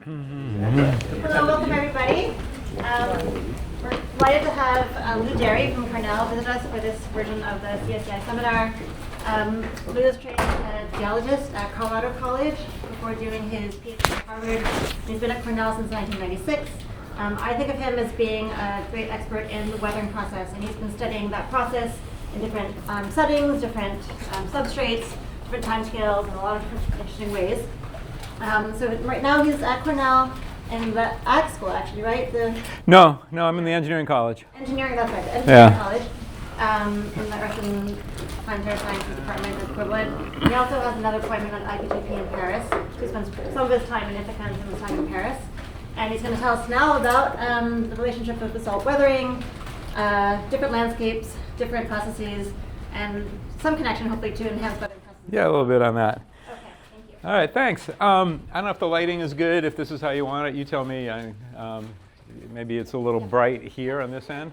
Hello, welcome everybody. We're delighted to have Lou Derry from Cornell visit us for this version of the CSEi seminar. Lou is trained as a geologist at Colorado College before doing his PhD at Harvard. He's been at Cornell since 1996. I think of him as being a great expert in the weathering process, and he's been studying that process in different settings, different substrates, different timescales, in a lot of different interesting ways. So right now he's at Cornell in the ag school, actually, right? No, I'm in the engineering college. Engineering, that's right, the engineering college, in the Earth and Planetary Sciences Department equivalent. He also has another appointment at IPGP in Paris. He spends some of his time in Ithaca and some of his time in Paris. And he's going to tell us now about the relationship with basalt weathering, different landscapes, different processes, and some connection, hopefully, to enhanced weathering processes. Yeah, a little bit on that. Okay, thank you. All right, thanks. I don't know if the lighting is good, if this is how you want it. You tell me. Maybe it's a little bright here on this end.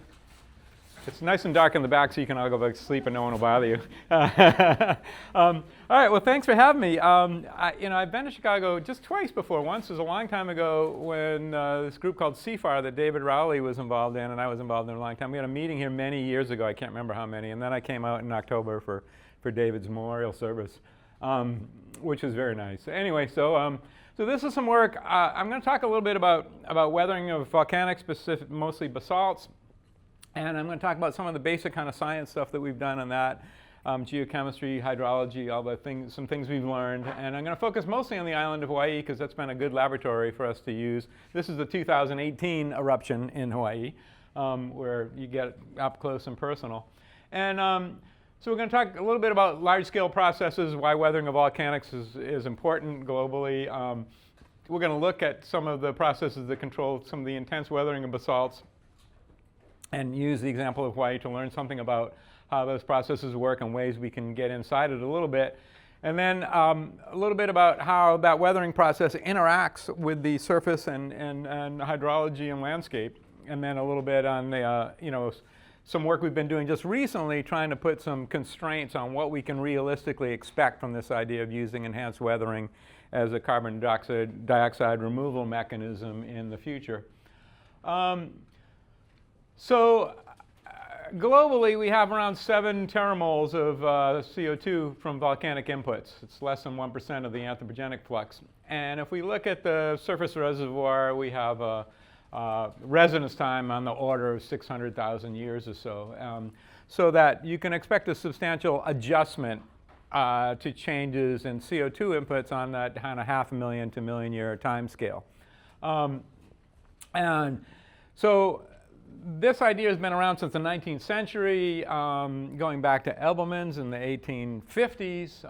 It's nice and dark in the back, so you can all go back to sleep and no one will bother you. All right, well, thanks for having me. I've been to Chicago just twice before. Once was a long time ago when this group called CFAR that David Rowley was involved in, and I was involved in a long time. We had a meeting here many years ago. I can't remember how many. And then I came out in October for David's memorial service, which was very nice. Anyway, so this is some work. I'm going to talk a little bit about weathering of volcanic, mostly basalts. And I'm going to talk about some of the basic kind of science stuff that we've done on that, geochemistry, hydrology, all the things, some things we've learned. And I'm going to focus mostly on the island of Hawaii because that's been a good laboratory for us to use. This is the 2018 eruption in Hawaii, where you get up close and personal. And so we're going to talk a little bit about large-scale processes, why weathering of volcanics is important globally. We're going to look at some of the processes that control some of the intense weathering of basalts, and use the example of Hawaii to learn something about how those processes work and ways we can get inside it a little bit. And then a little bit about how that weathering process interacts with the surface and hydrology and landscape. And then a little bit on the, some work we've been doing just recently trying to put some constraints on what we can realistically expect from this idea of using enhanced weathering as a carbon dioxide removal mechanism in the future. So globally, we have around 7 teramoles of CO2 from volcanic inputs. It's less than 1% of the anthropogenic flux. And if we look at the surface reservoir, we have a residence time on the order of 600,000 years or so. So that you can expect a substantial adjustment to changes in CO2 inputs on that kind of 500,000 to 1 million year time scale. And so this idea has been around since the 19th century, going back to Elbemans in the 1850s.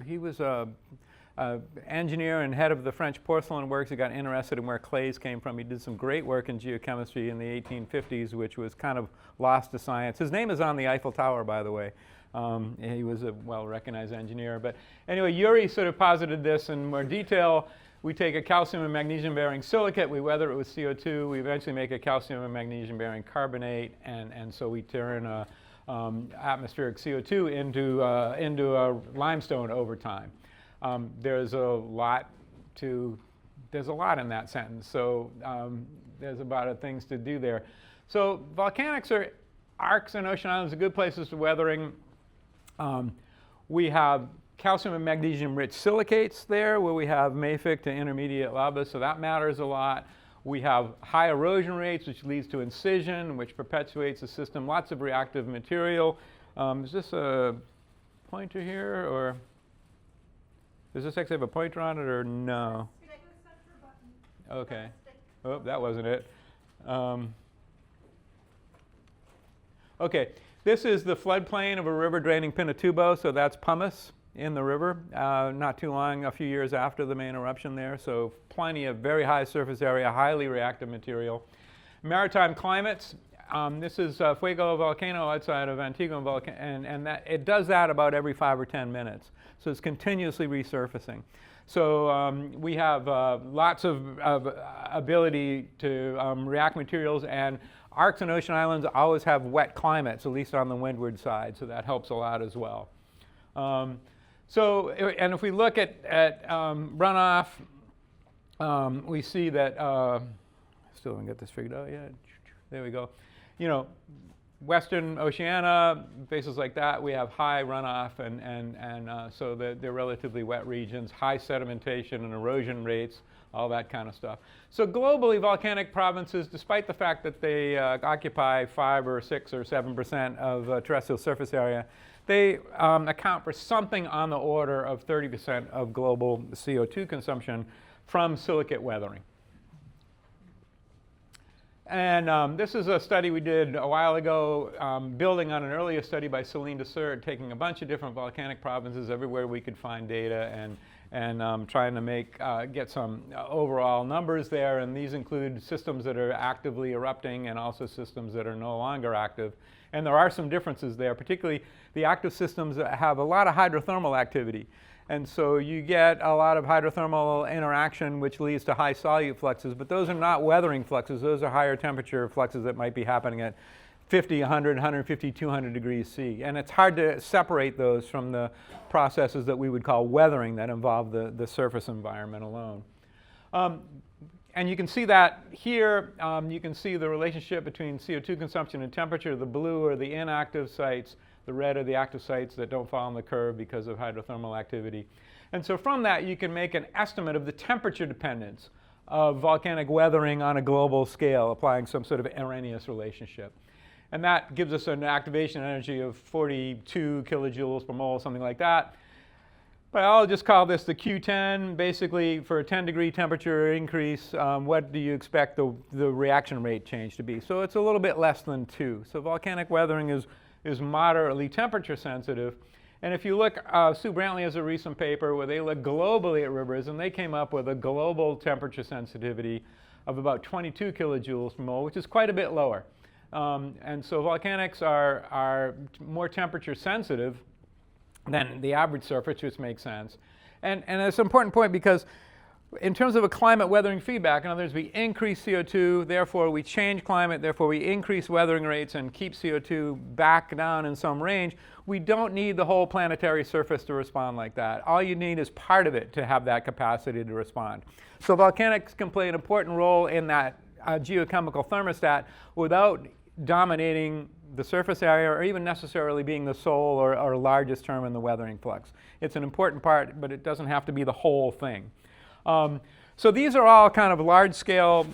He was an engineer and head of the French porcelain works. He got interested in where clays came from. He did some great work in geochemistry in the 1850s, which was kind of lost to science. His name is on the Eiffel Tower, by the way. He was a well-recognized engineer. But anyway, Urey sort of posited this in more detail. We take a calcium and magnesium-bearing silicate, we weather it with CO2, we eventually make a calcium and magnesium-bearing carbonate, and so we turn atmospheric CO2 into a limestone over time. There's a lot in that sentence, so there's about of things to do there. So volcanics arcs and ocean islands are good places for weathering. We have calcium and magnesium-rich silicates there, where we have mafic to intermediate lava, so that matters a lot. We have high erosion rates, which leads to incision, which perpetuates the system. Lots of reactive material. Is this a pointer here, or does this actually have a pointer on it, or no? Okay. Oh, that wasn't it. Okay, this is the floodplain of a river draining Pinatubo, so that's pumice in the river, not too long, a few years after the main eruption there. So plenty of very high surface area, highly reactive material. Maritime climates. This is Fuego volcano outside of Antigua, and that it does that about every 5 or 10 minutes. So it's continuously resurfacing. So we have lots of ability to react materials, and arcs and ocean islands always have wet climates, at least on the windward side. So that helps a lot as well. And if we look at runoff we see that, still haven't got this figured out yet. There we go. You know, Western Oceania, places like that, we have high runoff, and so they're relatively wet regions, high sedimentation and erosion rates, all that kind of stuff. So globally, volcanic provinces, despite the fact that they occupy 5 or 6 or 7% of terrestrial surface area, they account for something on the order of 30% of global CO2 consumption from silicate weathering. And this is a study we did a while ago, building on an earlier study by Céline Dessert, taking a bunch of different volcanic provinces everywhere we could find data, and trying to get some overall numbers there. And these include systems that are actively erupting and also systems that are no longer active. And there are some differences there, particularly the active systems that have a lot of hydrothermal activity. And so you get a lot of hydrothermal interaction, which leads to high solute fluxes. But those are not weathering fluxes. Those are higher temperature fluxes that might be happening at 50, 100, 150, 200 degrees C. And it's hard to separate those from the processes that we would call weathering that involve the surface environment alone. And you can see that here. You can see the relationship between CO2 consumption and temperature. The blue are the inactive sites. The red are the active sites that don't fall in the curve because of hydrothermal activity. And so from that, you can make an estimate of the temperature dependence of volcanic weathering on a global scale, applying some sort of Arrhenius relationship. And that gives us an activation energy of 42 kilojoules per mole, something like that. But I'll just call this the Q10. Basically, for a 10-degree temperature increase, what do you expect the reaction rate change to be? So it's a little bit less than 2. So volcanic weathering is moderately temperature sensitive. And if you look, Sue Brantley has a recent paper where they look globally at rivers, and they came up with a global temperature sensitivity of about 22 kilojoules per mole, which is quite a bit lower. And so volcanics are more temperature sensitive than the average surface, which makes sense. And it's an important point because in terms of a climate weathering feedback, in other words, we increase CO2, therefore we change climate, therefore we increase weathering rates and keep CO2 back down in some range. We don't need the whole planetary surface to respond like that. All you need is part of it to have that capacity to respond. So volcanics can play an important role in that geochemical thermostat without dominating the surface area or even necessarily being the sole or largest term in the weathering flux. It's an important part, but it doesn't have to be the whole thing. So these are all kind of large-scale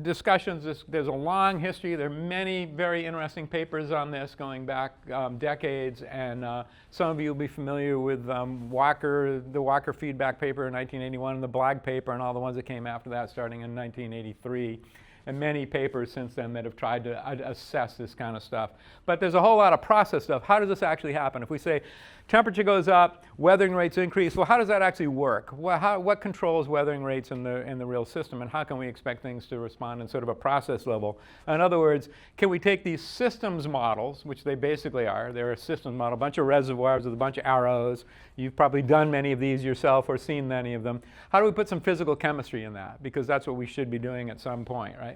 discussions. There's a long history. There are many very interesting papers on this going back decades, and some of you will be familiar with the Walker feedback paper in 1981 and the Blagg paper and all the ones that came after that starting in 1983. And many papers since then that have tried to assess this kind of stuff. But there's a whole lot of process stuff. How does this actually happen? If we say temperature goes up, weathering rates increase, well, how does that actually work? What controls weathering rates in the real system, and how can we expect things to respond in sort of a process level? In other words, can we take these systems models, which they basically are, they're a systems model, a bunch of reservoirs with a bunch of arrows. You've probably done many of these yourself or seen many of them. How do we put some physical chemistry in that? Because that's what we should be doing at some point, right?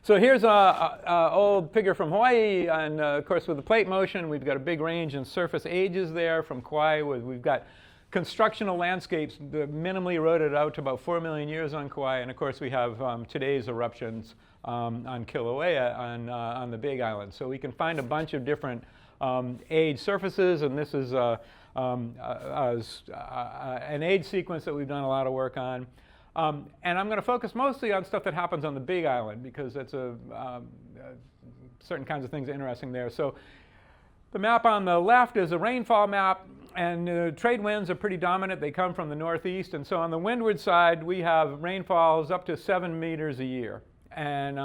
So here's an old figure from Hawaii, and of course with the plate motion, we've got a big range in surface ages there from Kauai. We've got constructional landscapes that minimally eroded out to about 4 million years on Kauai, and of course we have today's eruptions on Kilauea on the Big Island. So we can find a bunch of different age surfaces, and this is an age sequence that we've done a lot of work on. And I'm going to focus mostly on stuff that happens on the Big Island because that's certain kinds of things are interesting there. So the map on the left is a rainfall map, and trade winds are pretty dominant. They come from the northeast, and so on the windward side we have rainfalls up to 7 meters a year. And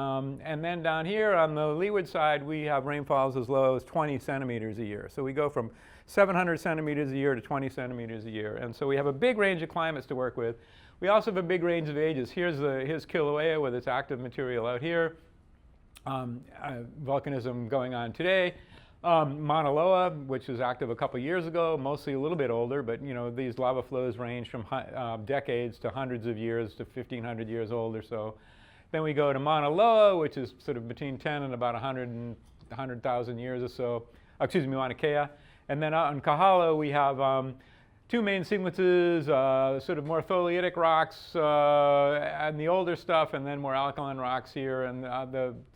then down here on the leeward side we have rainfalls as low as 20 centimeters a year. So we go from 700 centimeters a year to 20 centimeters a year. And so we have a big range of climates to work with. We also have a big range of ages. Here's Kilauea with its active material out here. Volcanism going on today. Mauna Loa, which was active a couple years ago, mostly a little bit older, but you know these lava flows range from decades to hundreds of years to 1,500 years old or so. Then we go to Mauna Loa, which is sort of between 10 and about 100,000 years or so. Mauna Kea. And then out in Kahala we have two main sequences, sort of more tholeiitic rocks and the older stuff, and then more alkaline rocks here. And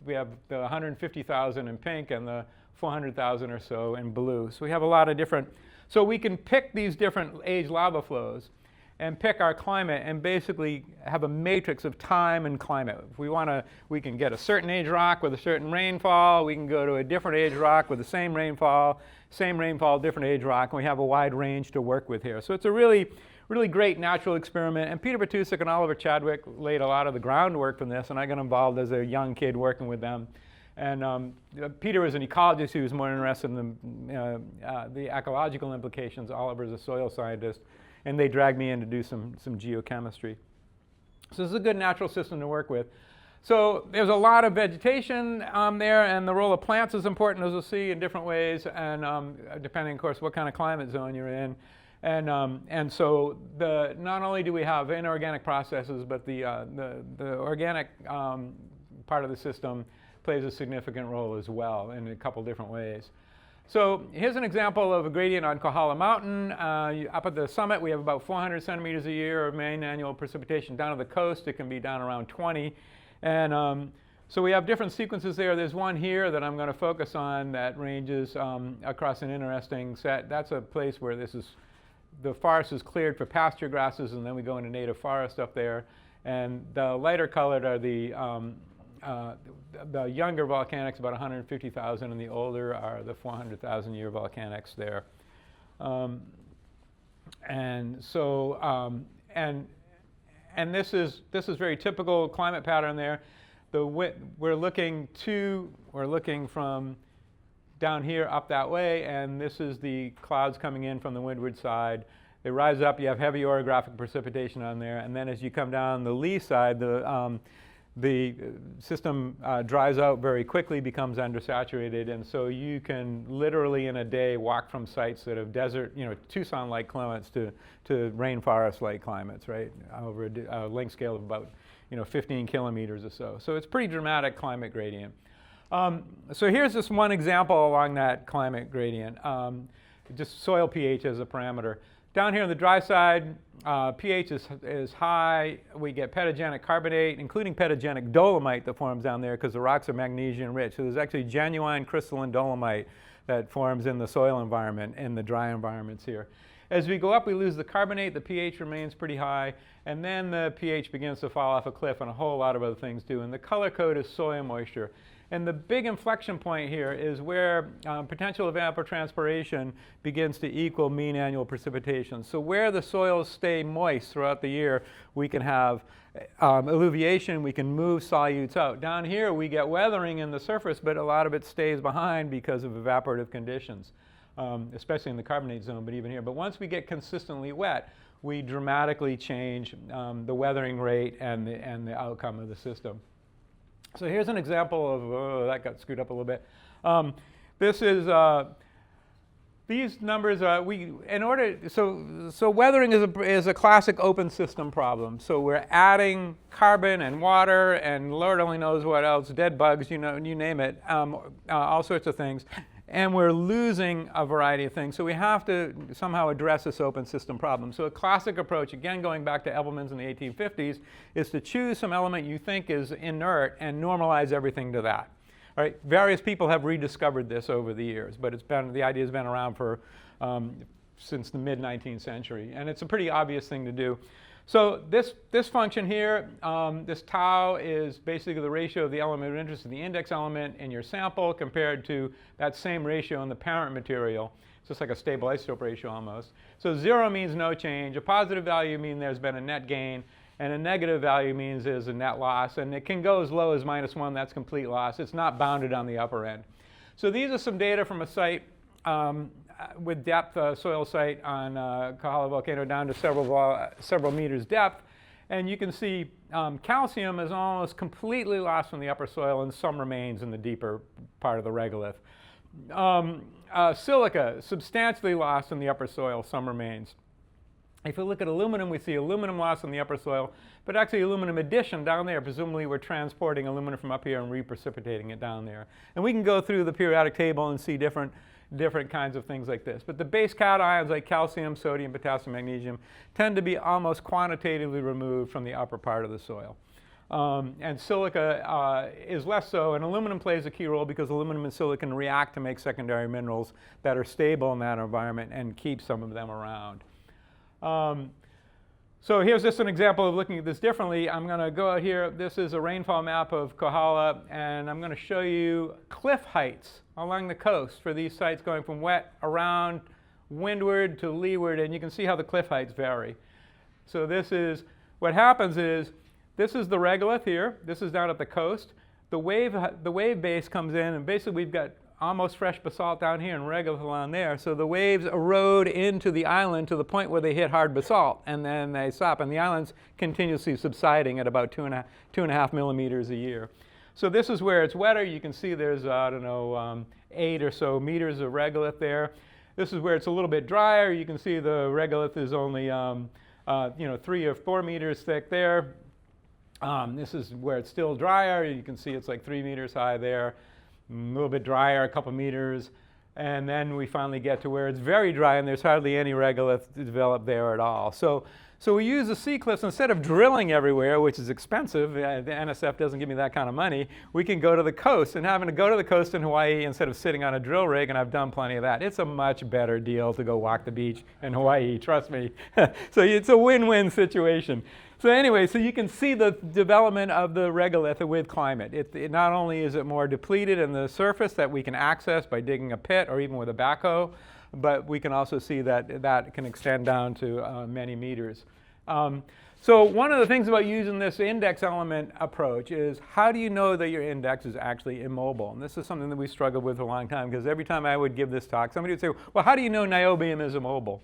we have the 150,000 in pink and the 400,000 or so in blue. So we have a lot of different. So we can pick these different age lava flows and pick our climate and basically have a matrix of time and climate. If we want to, we can get a certain age rock with a certain rainfall. We can go to a different age rock with the same rainfall, different age rock, and we have a wide range to work with here. So it's a really, really great natural experiment. And Peter Bertusik and Oliver Chadwick laid a lot of the groundwork from this, and I got involved as a young kid working with them. And Peter was an ecologist who was more interested in the ecological implications. Oliver's a soil scientist. And they dragged me in to do some geochemistry. So this is a good natural system to work with. So there's a lot of vegetation there, and the role of plants is important, as we'll see, in different ways, and depending, of course, what kind of climate zone you're in. And so not only do we have inorganic processes, but the organic part of the system plays a significant role as well in a couple different ways. So here's an example of a gradient on Kohala Mountain. Up at the summit, we have about 400 centimeters a year of main annual precipitation. Down to the coast, it can be down around 20. And so we have different sequences there. There's one here that I'm going to focus on that ranges across an interesting set. That's a place where the forest is cleared for pasture grasses, and then we go into native forest up there. And the lighter colored are the younger volcanics, about 150,000, and the older are the 400,000 year volcanics there. And this is very typical climate pattern there. We're looking from down here up that way, and this is the clouds coming in from the windward side. They rise up. You have heavy orographic precipitation on there, and then as you come down the lee side, the system dries out very quickly, becomes undersaturated, and so you can literally in a day walk from sites that have desert, Tucson-like climates to rainforest-like climates, right, over a length scale of about 15 kilometers or so. So it's pretty dramatic climate gradient. So here's just one example along that climate gradient, just soil pH as a parameter. Down here on the dry side, pH is high. We get pedogenic carbonate, including pedogenic dolomite that forms down there because the rocks are magnesium rich. So there's actually genuine crystalline dolomite that forms in the soil environment, in the dry environments here. As we go up, we lose the carbonate. The pH remains pretty high. And then the pH begins to fall off a cliff, and a whole lot of other things do. And the color code is soil moisture. And the big inflection point here is where potential evapotranspiration begins to equal mean annual precipitation. So where the soils stay moist throughout the year, we can have alluviation, we can move solutes out. Down here, we get weathering in the surface, but a lot of it stays behind because of evaporative conditions, especially in the carbonate zone, but even here. But once we get consistently wet, we dramatically change the weathering rate and the outcome of the system. So here's an example of, that got screwed up a little bit. This is, these numbers, so weathering is a classic open system problem. So we're adding carbon and water and Lord only knows what else, dead bugs, you name it, all sorts of things. And we're losing a variety of things. So we have to somehow address this open system problem. So a classic approach, again going back to Ebbelman's in the 1850s, is to choose some element you think is inert and normalize everything to that. All right? Various people have rediscovered this over the years, but the idea has been around for since the mid-19th century. And it's a pretty obvious thing to do. So this function here, this tau is basically the ratio of the element of interest of the index element in your sample compared to that same ratio in the parent material. It's just like a stable isotope ratio almost. So 0 means no change. A positive value means there's been a net gain. And a negative value means there's a net loss. And it can go as low as -1. That's complete loss. It's not bounded on the upper end. So these are some data from a site with depth, soil site on Kohala volcano down to several meters depth. And you can see calcium is almost completely lost from the upper soil and some remains in the deeper part of the regolith. Silica, substantially lost in the upper soil, some remains. If you look at aluminum, we see aluminum loss in the upper soil, but actually aluminum addition down there. Presumably we're transporting aluminum from up here and reprecipitating it down there. And we can go through the periodic table and see different different kinds of things like this. But the base cations like calcium, sodium, potassium, magnesium tend to be almost quantitatively removed from the upper part of the soil. And silica is less so, and aluminum plays a key role because aluminum and silica can react to make secondary minerals that are stable in that environment and keep some of them around. So here's just an example of looking at this differently. I'm going to go out here. This is a rainfall map of Kohala, and I'm going to show you cliff heights along the coast for these sites going from wet around windward to leeward, and you can see how the cliff heights vary. So this is, what happens is, this is the regolith here. This is down at the coast. The wave base comes in, and basically we've got almost fresh basalt down here and regolith along there. So the waves erode into the island to the point where they hit hard basalt, and then they stop. And the island's continuously subsiding at about 2.5 millimeters a year. So this is where it's wetter. You can see there's, 8 or so meters of regolith there. This is where it's a little bit drier. You can see the regolith is only 3 or 4 meters thick there. This is where it's still drier. You can see it's like 3 meters high there. A little bit drier, a couple meters, and then we finally get to where it's very dry and there's hardly any regolith developed there at all. So we use the sea cliffs instead of drilling everywhere, which is expensive. The NSF doesn't give me that kind of money. We can go to the coast, and having to go to the coast in Hawaii instead of sitting on a drill rig, and I've done plenty of that. It's a much better deal to go walk the beach in Hawaii, trust me. So it's a win-win situation. So anyway, so you can see the development of the regolith with climate. It not only is it more depleted in the surface that we can access by digging a pit or even with a backhoe, but we can also see that that can extend down to many meters. So one of the things about using this index element approach is how do you know that your index is actually immobile? And this is something that we struggled with for a long time, because every time I would give this talk, somebody would say, well, how do you know niobium is immobile?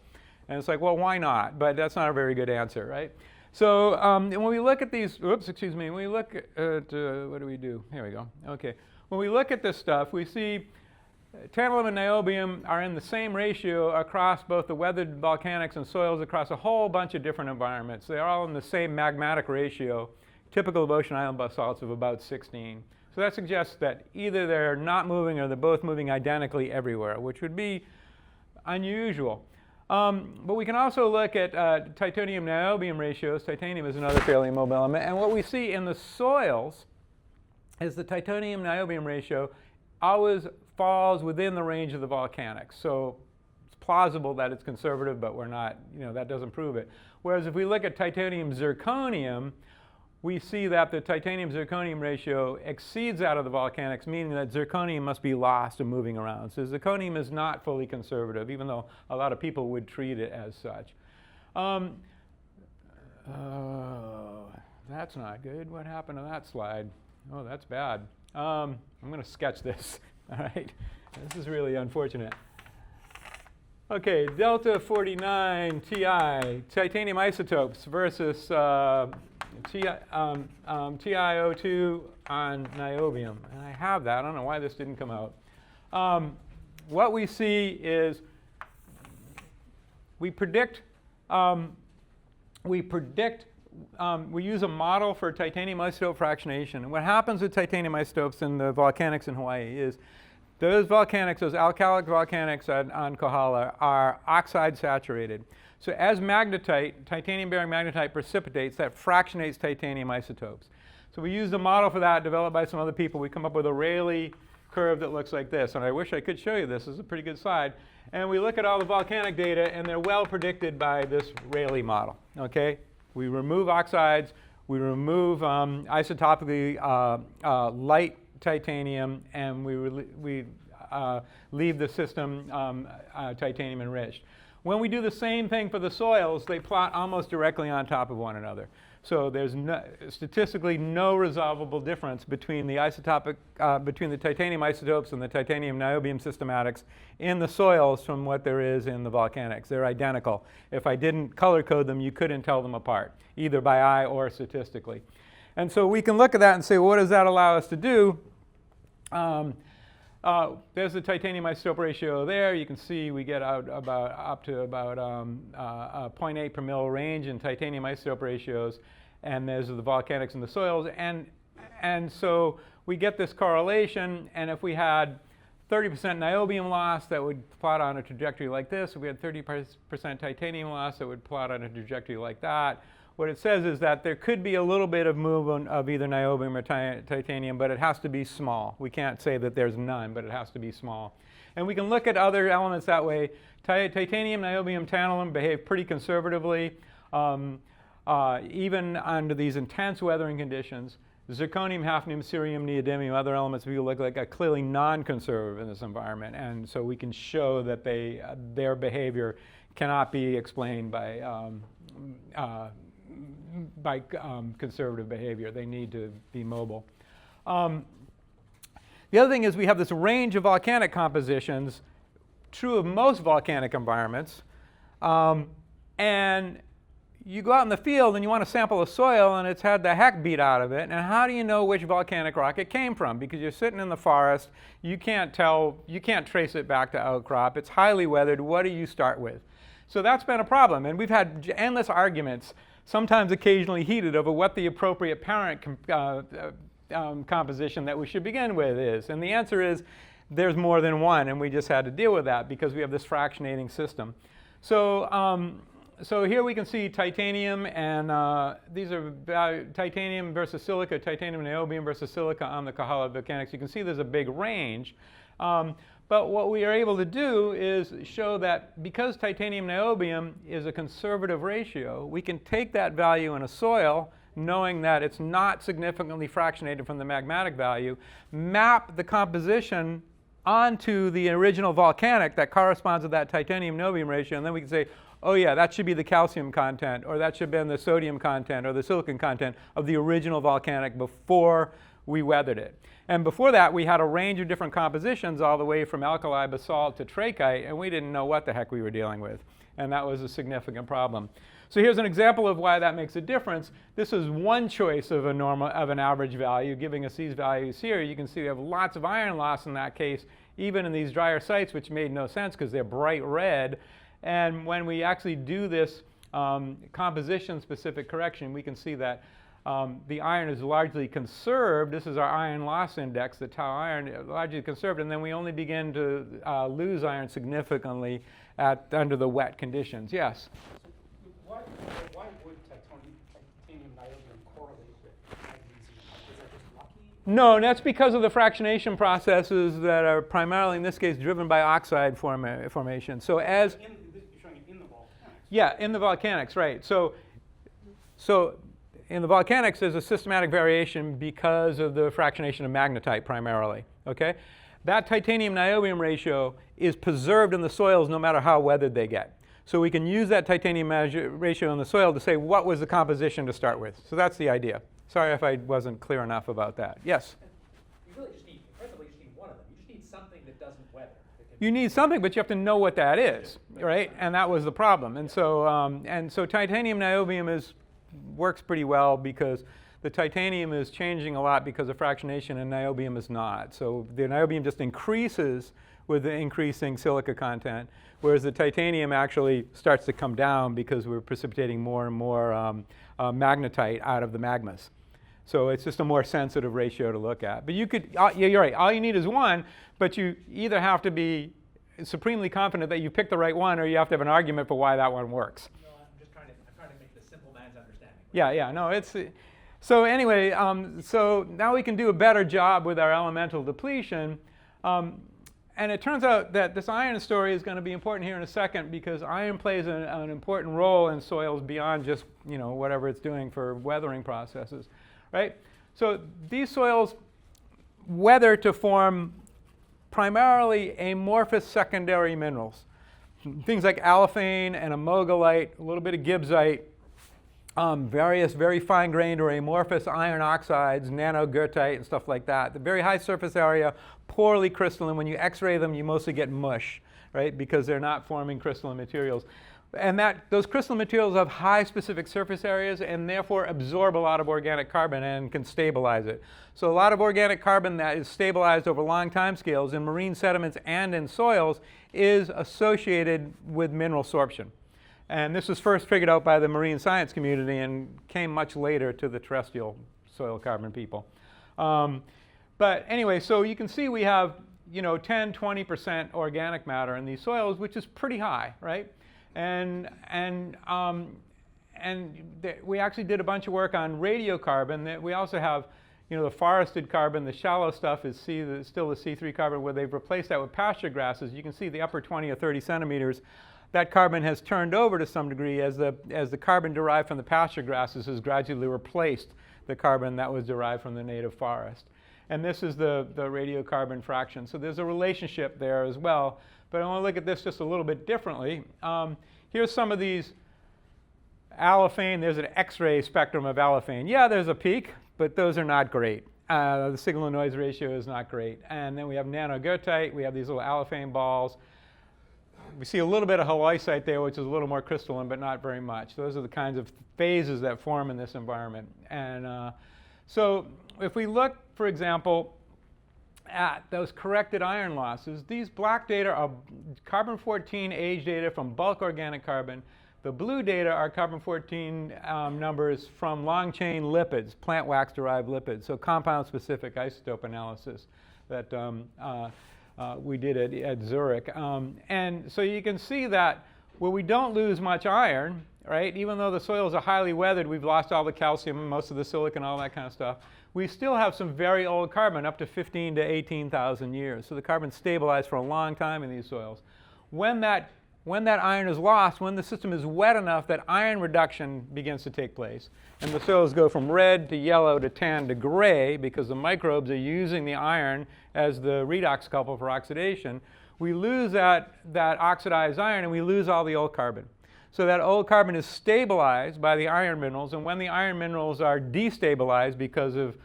And it's like, well, why not? But that's not a very good answer, right? So when we look at these, when we look at, what do we do? Here we go. Okay. When we look at this stuff, we see tantalum and niobium are in the same ratio across both the weathered volcanics and soils across a whole bunch of different environments. They're all in the same magmatic ratio, typical of ocean island basalts of about 16. So that suggests that either they're not moving or they're both moving identically everywhere, which would be unusual. But we can also look at titanium-niobium ratios. Titanium is another fairly immobile element. And what we see in the soils is the titanium-niobium ratio always falls within the range of the volcanics. So it's plausible that it's conservative, but we're not, that doesn't prove it. Whereas if we look at titanium-zirconium, we see that the titanium-zirconium ratio exceeds that of the volcanics, meaning that zirconium must be lost and moving around. So zirconium is not fully conservative, even though a lot of people would treat it as such. That's not good. What happened to that slide? Oh, that's bad. I'm going to sketch this. All right. This is really unfortunate. Okay, delta 49 Ti, titanium isotopes versus TiO2 on niobium. And I have that. I don't know why this didn't come out. What we see is we use a model for titanium isotope fractionation. And what happens with titanium isotopes in the volcanics in Hawaii is those volcanics, those alkalic volcanics on Kohala, are oxide saturated. So as magnetite, titanium-bearing magnetite precipitates, that fractionates titanium isotopes. So we used a model for that developed by some other people. We come up with a Rayleigh curve that looks like this. And I wish I could show you this. This is a pretty good slide. And we look at all the volcanic data, and they're well predicted by this Rayleigh model. Okay? We remove oxides. We remove isotopically light titanium, and we leave the system titanium enriched. When we do the same thing for the soils, they plot almost directly on top of one another. So there's statistically no resolvable difference between the between the titanium isotopes and the titanium-niobium systematics in the soils from what there is in the volcanics. They're identical. If I didn't color code them, you couldn't tell them apart, either by eye or statistically. And so we can look at that and say, well, what does that allow us to do? There's the titanium isotope ratio there. You can see we get out up to about 0.8 per mil range in titanium isotope ratios, and there's the volcanics and the soils. And so we get this correlation, and if we had 30% niobium loss that would plot on a trajectory like this. If we had 30% titanium loss, that would plot on a trajectory like that. What it says is that there could be a little bit of movement of either niobium or titanium, but it has to be small. We can't say that there's none, but it has to be small. And we can look at other elements that way. Titanium, niobium, tantalum behave pretty conservatively, even under these intense weathering conditions. Zirconium, hafnium, cerium, neodymium, other elements we look like are clearly non-conservative in this environment, and so we can show that their behavior cannot be explained by conservative behavior. They need to be mobile. The other thing is we have this range of volcanic compositions, true of most volcanic environments, and you go out in the field and you want to sample a soil and it's had the heck beat out of it, and how do you know which volcanic rock it came from? Because you're sitting in the forest, you can't trace it back to outcrop, it's highly weathered, what do you start with? So that's been a problem, and we've had endless arguments, sometimes occasionally heated, over what the appropriate parent composition that we should begin with is. And the answer is there's more than one, and we just had to deal with that because we have this fractionating system. So here we can see titanium, and these are titanium versus silica, titanium niobium versus silica on the Kahala volcanics. You can see there's a big range. But what we are able to do is show that because titanium niobium is a conservative ratio, we can take that value in a soil, knowing that it's not significantly fractionated from the magmatic value, map the composition onto the original volcanic that corresponds to that titanium niobium ratio, and then we can say, oh yeah, that should be the calcium content, or that should have been the sodium content, or the silicon content of the original volcanic before we weathered it. And before that, we had a range of different compositions all the way from alkali basalt to trachyte, and we didn't know what the heck we were dealing with. And that was a significant problem. So here's an example of why that makes a difference. This is one choice of an average value, giving us these values here. You can see we have lots of iron loss in that case, even in these drier sites, which made no sense because they're bright red. And when we actually do this composition-specific correction, we can see that the iron is largely conserved. This is our iron loss index, the tau iron, largely conserved, and then we only begin to lose iron significantly under the wet conditions. Yes? So why would titanium niobium correlate with magnesium? Is that just lucky? No, that's because of the fractionation processes that are primarily, in this case, driven by oxide formation. So as You're showing it in the volcanics. yeah, in the volcanics, right. So in the volcanics, there's a systematic variation because of the fractionation of magnetite primarily, okay? That titanium niobium ratio is preserved in the soils no matter how weathered they get. So we can use that titanium ratio in the soil to say what was the composition to start with. So that's the idea. Sorry if I wasn't clear enough about that. Yes? You really just need, principally, you just need one of them. You just need something that doesn't weather. You need something, but you have to know what that is, right? And that was the problem. And so titanium niobium works pretty well because the titanium is changing a lot because of fractionation, and niobium is not. So the niobium just increases with the increasing silica content, whereas the titanium actually starts to come down because we're precipitating more and more magnetite out of the magmas. So it's just a more sensitive ratio to look at. But you could, yeah, you're right, all you need is one, but you either have to be supremely confident that you picked the right one, or you have to have an argument for why that one works. No, I'm trying to make the simple man's understanding. Yeah, no, it's, so anyway, so now we can do a better job with our elemental depletion. And it turns out that this iron story is going to be important here in a second, because iron plays an important role in soils beyond just, whatever it's doing for weathering processes, right? So these soils weather to form primarily amorphous secondary minerals. Things like allophane and amogalite, a little bit of gibbsite, various very fine-grained or amorphous iron oxides, nanogoethite and stuff like that. The very high surface area, poorly crystalline. When you X-ray them, you mostly get mush, right? Because they're not forming crystalline materials. And those crystalline materials have high specific surface areas and therefore absorb a lot of organic carbon and can stabilize it. So a lot of organic carbon that is stabilized over long time scales in marine sediments and in soils is associated with mineral sorption. And this was first figured out by the marine science community and came much later to the terrestrial soil carbon people. But anyway, so you can see we have 10, 20% organic matter in these soils, which is pretty high, right? We actually did a bunch of work on radiocarbon. We also have, the forested carbon. The shallow stuff is still the C3 carbon, where they've replaced that with pasture grasses. You can see the upper 20 or 30 centimeters. That carbon has turned over to some degree as the carbon derived from the pasture grasses has gradually replaced the carbon that was derived from the native forest. And this is the radiocarbon fraction. So there's a relationship there as well. But I want to look at this just a little bit differently. Here's some of these allophane. There's an X-ray spectrum of allophane. Yeah, there's a peak, but those are not great. The signal-to-noise ratio is not great. And then we have nanogoethite. We have these little allophane balls. We see a little bit of halloysite there, which is a little more crystalline, but not very much. Those are the kinds of phases that form in this environment. And so if we look, for example, at those corrected iron losses, these black data are carbon-14 age data from bulk organic carbon. The blue data are carbon-14 numbers from long-chain lipids, plant wax-derived lipids, so compound-specific isotope analysis that we did at Zurich. And so you can see that where we don't lose much iron, right, even though the soils are highly weathered, we've lost all the calcium, most of the silicon, all that kind of stuff, we still have some very old carbon, up to 15 to 18,000 years. So the carbon stabilized for a long time in these soils. When that iron is lost, when the system is wet enough, that iron reduction begins to take place. And the soils go from red to yellow to tan to gray because the microbes are using the iron as the redox couple for oxidation. We lose that oxidized iron and we lose all the old carbon. So that old carbon is stabilized by the iron minerals, and when the iron minerals are destabilized because of,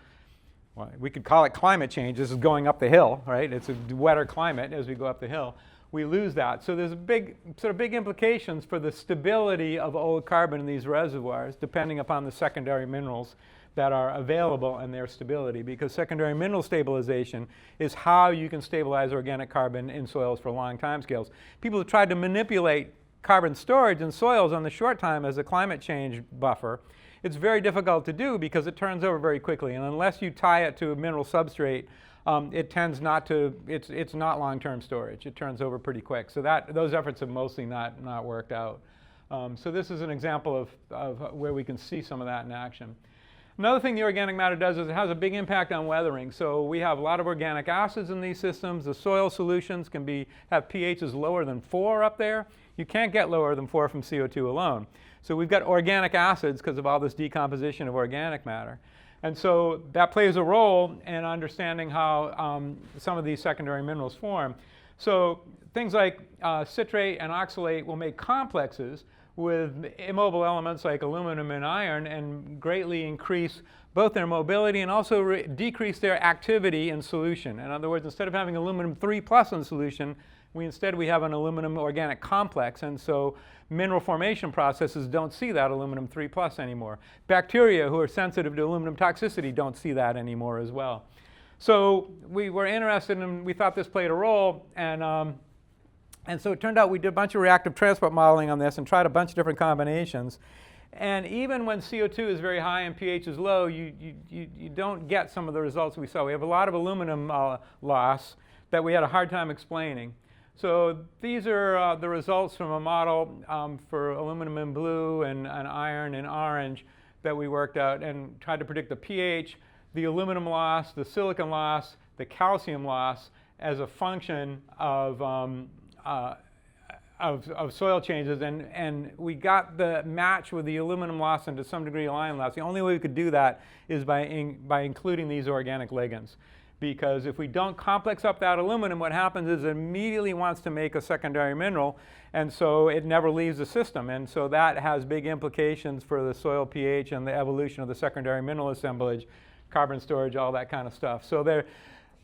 well, we could call it climate change. This is going up the hill, right? It's a wetter climate as we go up the hill. We lose that. So there's big implications for the stability of old carbon in these reservoirs, depending upon the secondary minerals that are available and their stability, because secondary mineral stabilization is how you can stabilize organic carbon in soils for long time scales. People have tried to manipulate carbon storage in soils on the short time as a climate change buffer. It's very difficult to do because it turns over very quickly, and unless you tie it to a mineral substrate, it tends not to, it's not long-term storage. It turns over pretty quick. So those efforts have mostly not worked out. So this is an example of where we can see some of that in action. Another thing the organic matter does is it has a big impact on weathering. So we have a lot of organic acids in these systems. The soil solutions can have pHs lower than 4 up there. You can't get lower than 4 from CO2 alone. So we've got organic acids because of all this decomposition of organic matter. And so that plays a role in understanding how some of these secondary minerals form. So things like citrate and oxalate will make complexes with immobile elements like aluminum and iron and greatly increase both their mobility and also decrease their activity in solution. In other words, instead of having aluminum 3+ in solution, we have an aluminum organic complex, and so mineral formation processes don't see that aluminum 3+ anymore. Bacteria who are sensitive to aluminum toxicity don't see that anymore as well. So we were interested and we thought this played a role, and so it turned out we did a bunch of reactive transport modeling on this and tried a bunch of different combinations. And even when CO2 is very high and pH is low, you don't get some of the results we saw. We have a lot of aluminum loss that we had a hard time explaining. So these are the results from a model for aluminum in blue and iron in orange that we worked out and tried to predict the pH, the aluminum loss, the silicon loss, the calcium loss as a function of soil changes, and we got the match with the aluminum loss and to some degree iron loss. The only way we could do that is by including these organic ligands. Because if we don't complex up that aluminum, what happens is it immediately wants to make a secondary mineral, and so it never leaves the system. And so that has big implications for the soil pH and the evolution of the secondary mineral assemblage, carbon storage, all that kind of stuff. So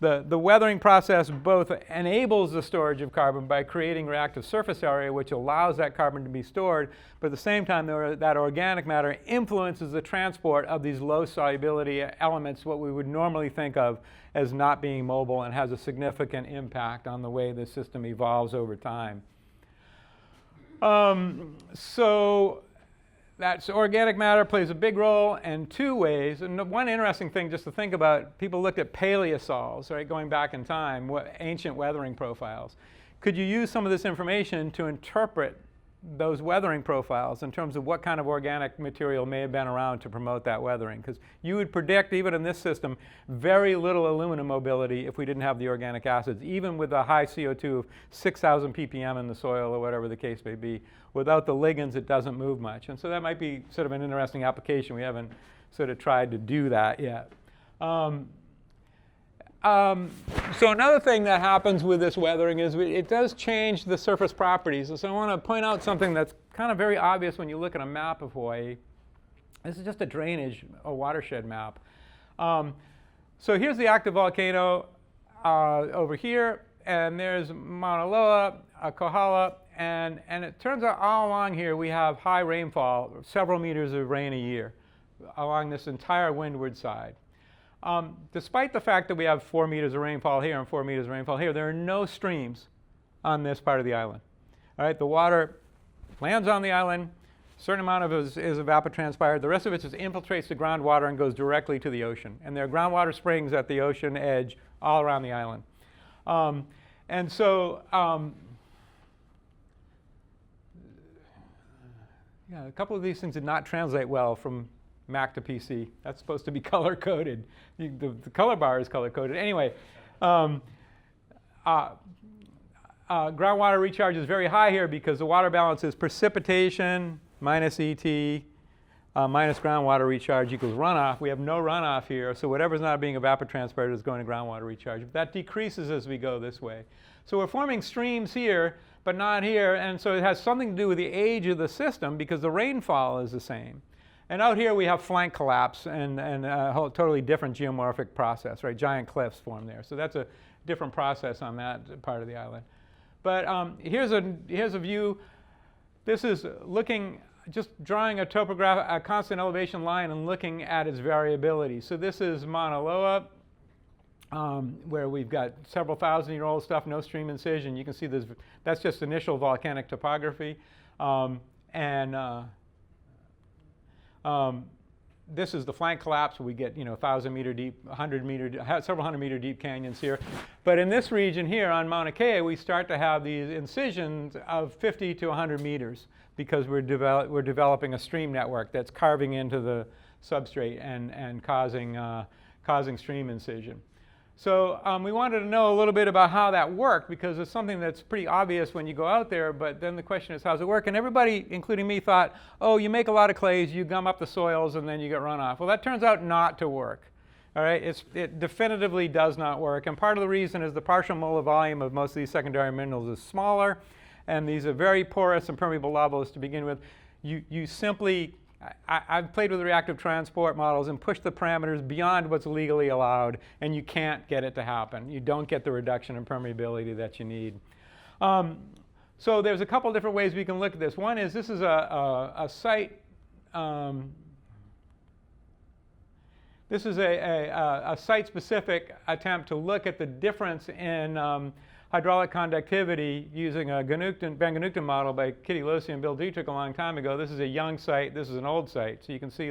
the weathering process both enables the storage of carbon by creating reactive surface area, which allows that carbon to be stored, but at the same time, that organic matter influences the transport of these low solubility elements, what we would normally think of as not being mobile, and has a significant impact on the way the system evolves over time. So that's organic matter plays a big role in two ways. And one interesting thing just to think about, people looked at paleosols, right, going back in time, ancient weathering profiles. Could you use some of this information to interpret those weathering profiles in terms of what kind of organic material may have been around to promote that weathering? Because you would predict, even in this system, very little aluminum mobility if we didn't have the organic acids, even with a high CO2 of 6,000 ppm in the soil or whatever the case may be. Without the ligands, it doesn't move much. And so that might be sort of an interesting application. We haven't sort of tried to do that yet. So another thing that happens with this weathering is it does change the surface properties. And so I want to point out something that's kind of very obvious when you look at a map of Hawaii. This is just a drainage, a watershed map. So here's the active volcano over here, and there's Mauna Loa, Kohala, and it turns out all along here we have high rainfall, several meters of rain a year, along this entire windward side. Despite the fact that we have 4 meters of rainfall here and 4 meters of rainfall here, there are no streams on this part of the island. All right, the water lands on the island, a certain amount of it is evapotranspired. The rest of it just infiltrates the groundwater and goes directly to the ocean. And there are groundwater springs at the ocean edge all around the island. And so, yeah, a couple of these things did not translate well from Mac to PC. That's supposed to be color-coded. The color bar is color-coded. Anyway, groundwater recharge is very high here because the water balance is precipitation minus ET minus groundwater recharge equals runoff. We have no runoff here, so whatever's not being evapotranspired is going to groundwater recharge. That decreases as we go this way. So we're forming streams here, but not here, and so it has something to do with the age of the system because the rainfall is the same. And out here we have flank collapse and a whole totally different geomorphic process, right? Giant cliffs form there. So that's a different process on that part of the island. But here's a view. This is looking, just drawing a constant elevation line and looking at its variability. So this is Mauna Loa, where we've got several thousand-year-old stuff, no stream incision. You can see this, that's just initial volcanic topography. This is the flank collapse. We get 1,000-meter deep, 100-meter, several hundred-meter deep canyons here. But in this region here on Mauna Kea, we start to have these incisions of 50 to 100 meters because we're developing a stream network that's carving into the substrate and causing stream incision. So we wanted to know a little bit about how that worked because it's something that's pretty obvious when you go out there, but then the question is, how does it work? And everybody, including me, thought, oh, you make a lot of clays, you gum up the soils, and then you get runoff. Well, that turns out not to work. All right, it definitively does not work. And part of the reason is the partial molar volume of most of these secondary minerals is smaller, and these are very porous and permeable levels to begin with. You simply, I've played with reactive transport models and pushed the parameters beyond what's legally allowed, and you can't get it to happen. You don't get the reduction in permeability that you need. So there's a couple different ways we can look at this. One is this is a site. This is a site-specific attempt to look at the difference in hydraulic conductivity using a Van Ganukten model by Kitty Losi and Bill Dietrich a long time ago. This is a young site. This is an old site. So you can see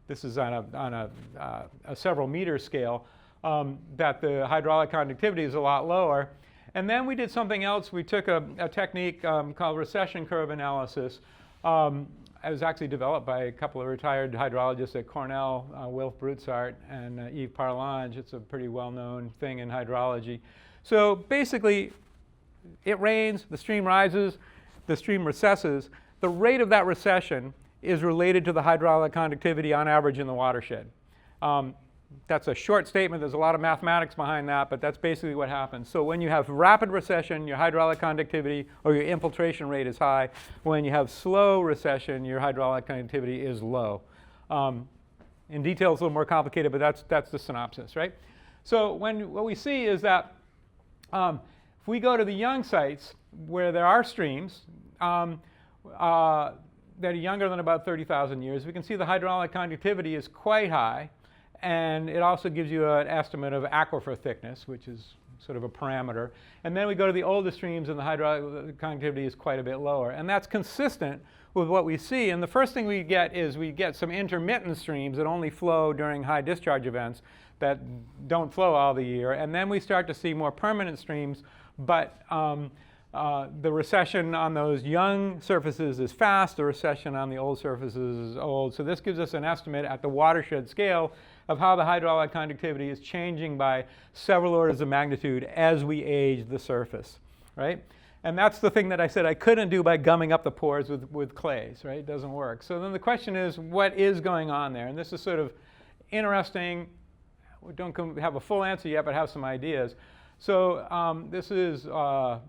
this is on a several meter scale, that the hydraulic conductivity is a lot lower. And then we did something else. We took a technique called recession curve analysis. It was actually developed by a couple of retired hydrologists at Cornell, Wilf Broussard and Yves Parlange. It's a pretty well-known thing in hydrology. So basically, it rains, the stream rises, the stream recesses. The rate of that recession is related to the hydraulic conductivity on average in the watershed. That's a short statement. There's a lot of mathematics behind that, but that's basically what happens. So when you have rapid recession, your hydraulic conductivity or your infiltration rate is high. When you have slow recession, your hydraulic conductivity is low. In detail, it's a little more complicated, but that's the synopsis, right? So what we see is that if we go to the young sites where there are streams that are younger than about 30,000 years, we can see the hydraulic conductivity is quite high. And it also gives you an estimate of aquifer thickness, which is sort of a parameter. And then we go to the older streams, and the hydraulic conductivity is quite a bit lower. And that's consistent with what we see. And the first thing we get is we get some intermittent streams that only flow during high discharge events that don't flow all the year. And then we start to see more permanent streams, but the recession on those young surfaces is fast, the recession on the old surfaces is old. So this gives us an estimate at the watershed scale of how the hydraulic conductivity is changing by several orders of magnitude as we age the surface, right? And that's the thing that I said I couldn't do by gumming up the pores with clays, right? It doesn't work. So then the question is, what is going on there? And this is sort of interesting. We don't have a full answer yet, but have some ideas. So this is log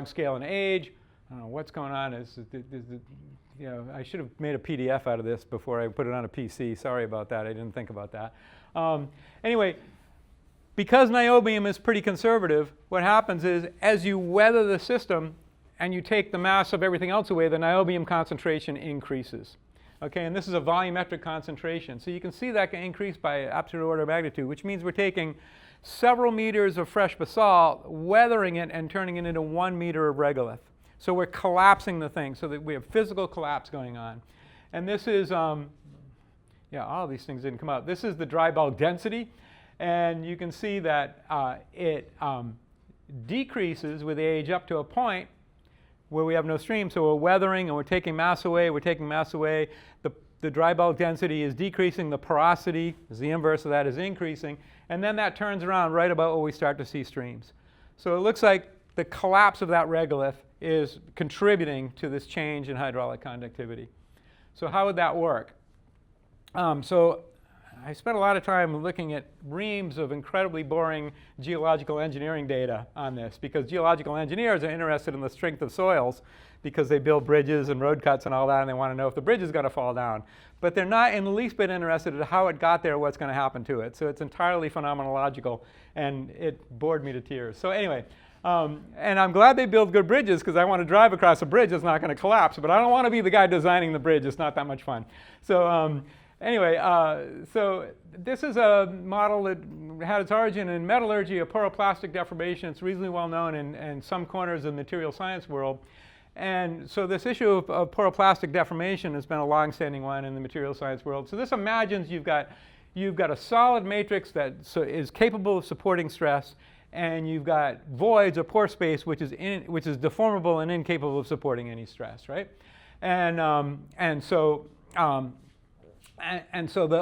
scale and age. I don't know what's going on. I should have made a PDF out of this before I put it on a PC. Sorry about that. I didn't think about that. Anyway, because niobium is pretty conservative, what happens is as you weather the system and you take the mass of everything else away, the niobium concentration increases. Okay, and this is a volumetric concentration. So you can see that can increase by absolute order of magnitude, which means we're taking several meters of fresh basalt, weathering it, and turning it into 1 meter of regolith. So we're collapsing the thing so that we have physical collapse going on. And this is, all of these things didn't come out. This is the dry bulk density. And you can see that it decreases with age up to a point where we have no stream. So we're weathering and we're taking mass away, The dry bulk density is decreasing, the porosity is the inverse of that, is increasing. And then that turns around right about when we start to see streams. So it looks like the collapse of that regolith is contributing to this change in hydraulic conductivity. So how would that work? So I spent a lot of time looking at reams of incredibly boring geological engineering data on this, because geological engineers are interested in the strength of soils because they build bridges and road cuts and all that, and they want to know if the bridge is going to fall down. But they're not in the least bit interested in how it got there, what's going to happen to it. So it's entirely phenomenological, and it bored me to tears. So anyway, and I'm glad they build good bridges, because I want to drive across a bridge that's not going to collapse, but I don't want to be the guy designing the bridge. It's not that much fun. So anyway, so this is a model that had its origin in metallurgy, a poroplastic deformation. It's reasonably well known in some corners of the material science world. And so this issue of poroplastic deformation has been a long-standing one in the material science world. So this imagines you've got a solid matrix that is capable of supporting stress, and you've got voids or pore space which is deformable and incapable of supporting any stress, right? And so the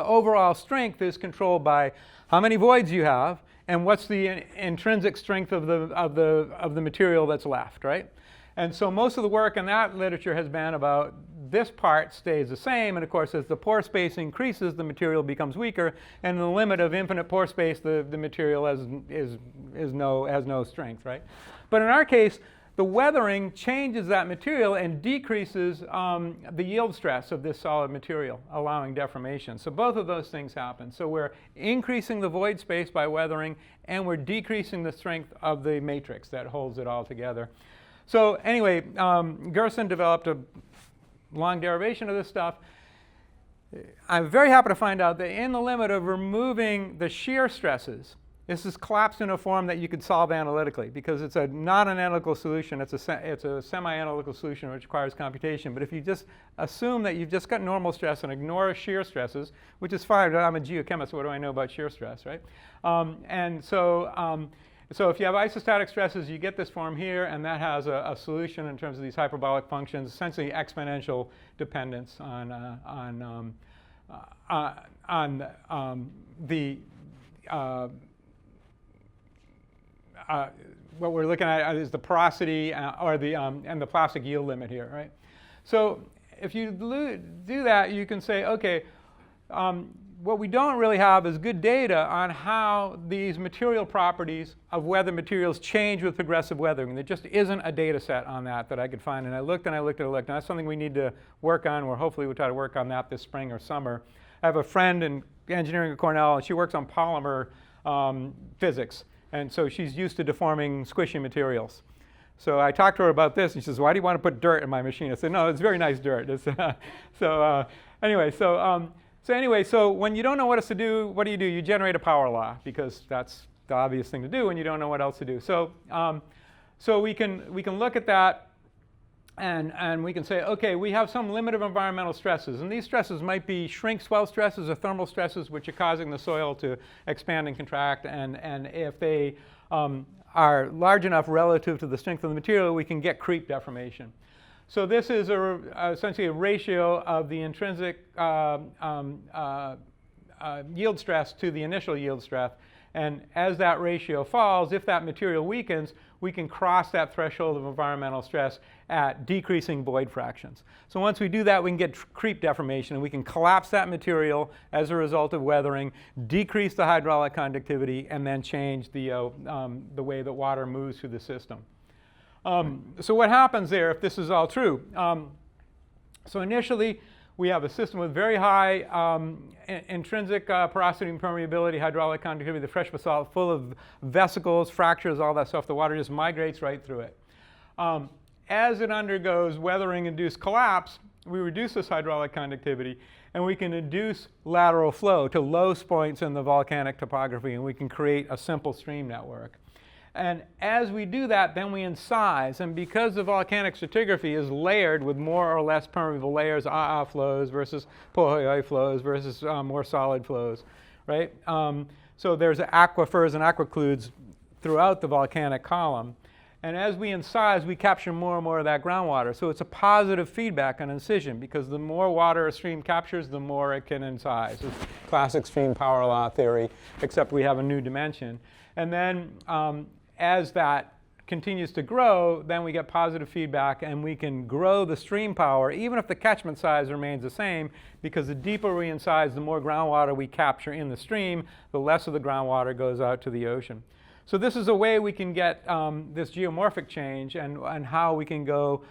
overall strength is controlled by how many voids you have and what's the intrinsic strength of the material that's left, right? And so most of the work in that literature has been about this part stays the same, and of course as the pore space increases, the material becomes weaker, and in the limit of infinite pore space, the material has no strength, right? But in our case, the weathering changes that material and decreases the yield stress of this solid material, allowing deformation. So both of those things happen. So we're increasing the void space by weathering, and we're decreasing the strength of the matrix that holds it all together. So anyway, Gerson developed a long derivation of this stuff. I'm very happy to find out that in the limit of removing the shear stresses, this is collapsed in a form that you could solve analytically, because it's not an analytical solution. It's a semi-analytical solution which requires computation. But if you just assume that you've just got normal stress and ignore shear stresses, which is fine. I'm a geochemist. What do I know about shear stress, right? So if you have isostatic stresses, you get this form here, and that has a solution in terms of these hyperbolic functions, essentially exponential dependence on what we're looking at is the porosity and the plastic yield limit here, right? So if you do that, you can say, okay, what we don't really have is good data on how these material properties of weather materials change with progressive weathering. There just isn't a data set on that I could find. And I looked and I looked and I looked. And that's something we need to work on, or hopefully we'll try to work on that this spring or summer. I have a friend in engineering at Cornell, and she works on polymer physics. And so she's used to deforming squishy materials. So I talked to her about this, and she says, why do you want to put dirt in my machine? I said, no, it's very nice dirt. So when you don't know what else to do, what do? You generate a power law, because that's the obvious thing to do when you don't know what else to do. So So we can look at that and we can say, okay, we have some limit of environmental stresses. And these stresses might be shrink swell stresses or thermal stresses, which are causing the soil to expand and contract. And if they are large enough relative to the strength of the material, we can get creep deformation. So this is essentially a ratio of the intrinsic yield stress to the initial yield stress. And as that ratio falls, if that material weakens, we can cross that threshold of environmental stress at decreasing void fractions. So once we do that, we can get creep deformation, and we can collapse that material as a result of weathering, decrease the hydraulic conductivity, and then change the way that water moves through the system. So what happens there if this is all true? So initially, we have a system with very high intrinsic porosity and permeability, hydraulic conductivity, the fresh basalt full of vesicles, fractures, all that stuff. The water just migrates right through it. As it undergoes weathering-induced collapse, we reduce this hydraulic conductivity, and we can induce lateral flow to low points in the volcanic topography, and we can create a simple stream network. And as we do that, then we incise, and because the volcanic stratigraphy is layered with more or less permeable layers, flows versus pohoi flows versus more solid flows, right? So there's aquifers and aquicludes throughout the volcanic column. And as we incise, we capture more and more of that groundwater. So it's a positive feedback on incision, because the more water a stream captures, the more it can incise. It's classic stream power law theory, except we have a new dimension. And then as that continues to grow, then we get positive feedback, and we can grow the stream power, even if the catchment size remains the same, because the deeper we incise, the more groundwater we capture in the stream, the less of the groundwater goes out to the ocean. So this is a way we can get this geomorphic change, and how we can go,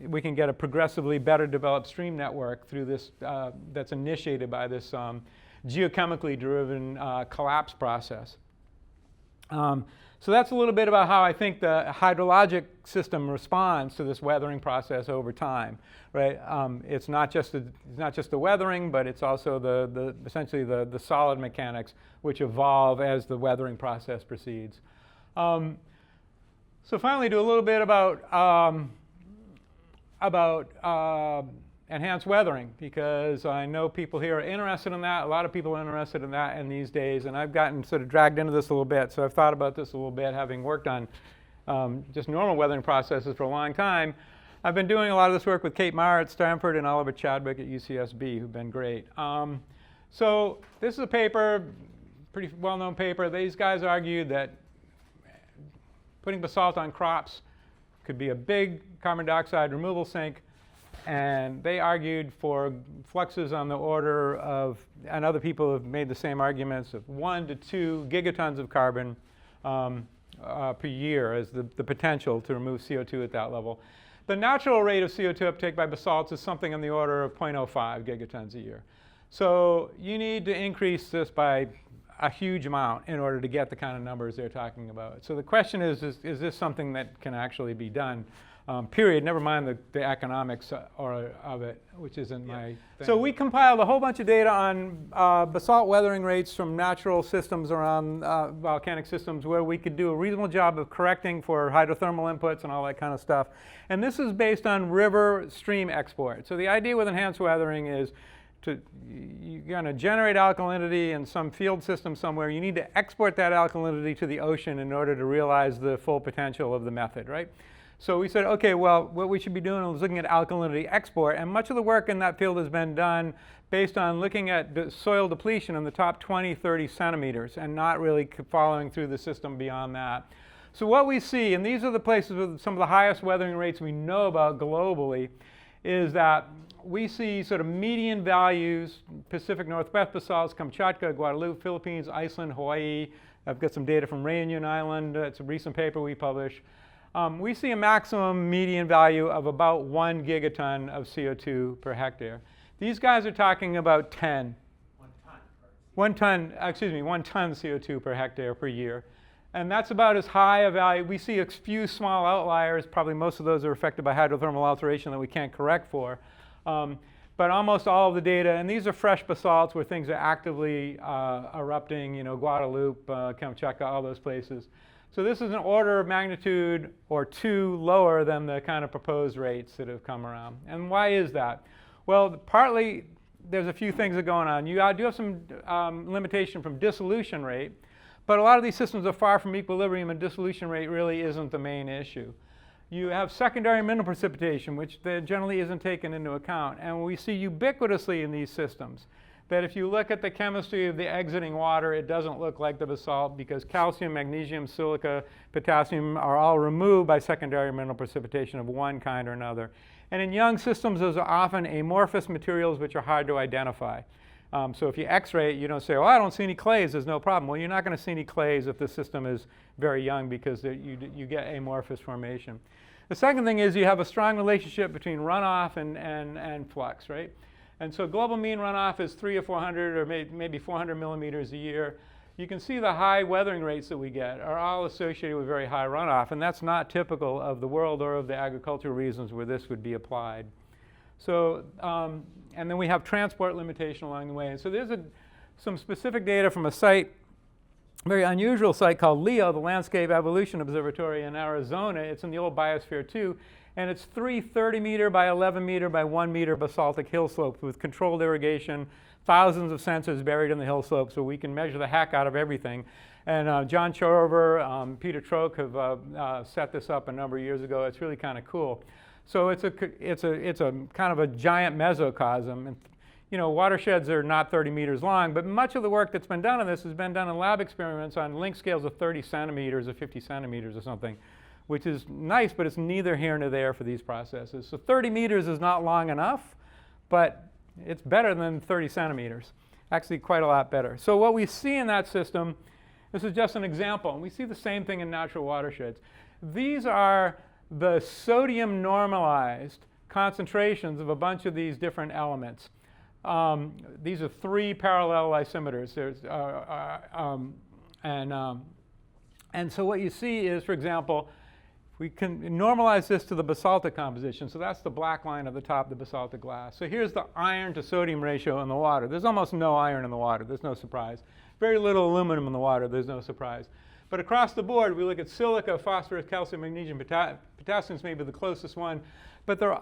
we can get a progressively better developed stream network through this, that's initiated by this geochemically driven collapse process. So that's a little bit about how I think the hydrologic system responds to this weathering process over time, right? It's not just the weathering, but it's also essentially the solid mechanics which evolve as the weathering process proceeds. So finally, do a little bit about enhanced weathering, because I know people here are interested in that. A lot of people are interested in that in these days, and I've gotten sort of dragged into this a little bit. So I've thought about this a little bit, having worked on just normal weathering processes for a long time. I've been doing a lot of this work with Kate Maher at Stanford and Oliver Chadwick at UCSB, who've been great. So this is a paper, pretty well-known paper. These guys argued that putting basalt on crops could be a big carbon dioxide removal sink. And they argued for fluxes on the order of, and other people have made the same arguments, of 1 to 2 gigatons of carbon per year as the potential to remove CO2 at that level. The natural rate of CO2 uptake by basalts is something on the order of 0.05 gigatons a year. So you need to increase this by a huge amount in order to get the kind of numbers they're talking about. So the question is this something that can actually be done? Period, never mind the economics of it, which isn't my thing. So we compiled a whole bunch of data on basalt weathering rates from natural systems around volcanic systems, where we could do a reasonable job of correcting for hydrothermal inputs and all that kind of stuff. And this is based on river stream export. So the idea with enhanced weathering is you're going to generate alkalinity in some field system somewhere. You need to export that alkalinity to the ocean in order to realize the full potential of the method, right? So we said, okay, well, what we should be doing is looking at alkalinity export. And much of the work in that field has been done based on looking at the soil depletion in the top 20, 30 centimeters, and not really following through the system beyond that. So what we see, and these are the places with some of the highest weathering rates we know about globally, is that we see sort of median values: Pacific Northwest basalts, Kamchatka, Guadeloupe, Philippines, Iceland, Hawaii. I've got some data from Réunion Island. It's a recent paper we published. We see a maximum median value of about 1 gigaton of CO2 per hectare. These guys are talking about 10. 1 ton CO2 per hectare per year. And that's about as high a value. We see a few small outliers. Probably most of those are affected by hydrothermal alteration that we can't correct for. But almost all of the data, and these are fresh basalts where things are actively erupting, Guadeloupe, Kamchatka, all those places. So this is an order of magnitude or two lower than the kind of proposed rates that have come around. And why is that? Well, partly there's a few things that are going on. You do have some limitation from dissolution rate, but a lot of these systems are far from equilibrium, and dissolution rate really isn't the main issue. You have secondary mineral precipitation, which generally isn't taken into account. And we see ubiquitously in these systems that if you look at the chemistry of the exiting water, it doesn't look like the basalt, because calcium, magnesium, silica, potassium are all removed by secondary mineral precipitation of one kind or another. And in young systems, those are often amorphous materials which are hard to identify. So if you X-ray it, you don't say, oh, I don't see any clays, there's no problem. Well, you're not going to see any clays if the system is very young, because you get amorphous formation. The second thing is you have a strong relationship between runoff and flux, right? And so global mean runoff is 300 or 400 or maybe 400 millimeters a year. You can see the high weathering rates that we get are all associated with very high runoff, and that's not typical of the world or of the agricultural reasons where this would be applied. So, and then we have transport limitation along the way. And so there's some specific data from a site, very unusual site called LEO, the Landscape Evolution Observatory in Arizona. It's in the old biosphere too. And it's 3 30-meter by 11-meter by 1-meter basaltic hill slopes with controlled irrigation, thousands of sensors buried in the hill slope, so we can measure the heck out of everything. And John Chorover, Peter Troke have set this up a number of years ago. It's really kind of cool. So it's a kind of a giant mesocosm. And, you know, watersheds are not 30 meters long, but much of the work that's been done on this has been done in lab experiments on length scales of 30 centimeters or 50 centimeters or something, which is nice, but it's neither here nor there for these processes. So 30 meters is not long enough, but it's better than 30 centimeters. Actually, quite a lot better. So what we see in that system, this is just an example, and we see the same thing in natural watersheds. These are the sodium normalized concentrations of a bunch of these different elements. These are 3 parallel lysimeters. And so what you see is, for example, we can normalize this to the basaltic composition. So that's the black line at the top of the basaltic glass. So here's the iron to sodium ratio in the water. There's almost no iron in the water. There's no surprise. Very little aluminum in the water. There's no surprise. But across the board, we look at silica, phosphorus, calcium, magnesium, potassium's maybe the closest one. But they're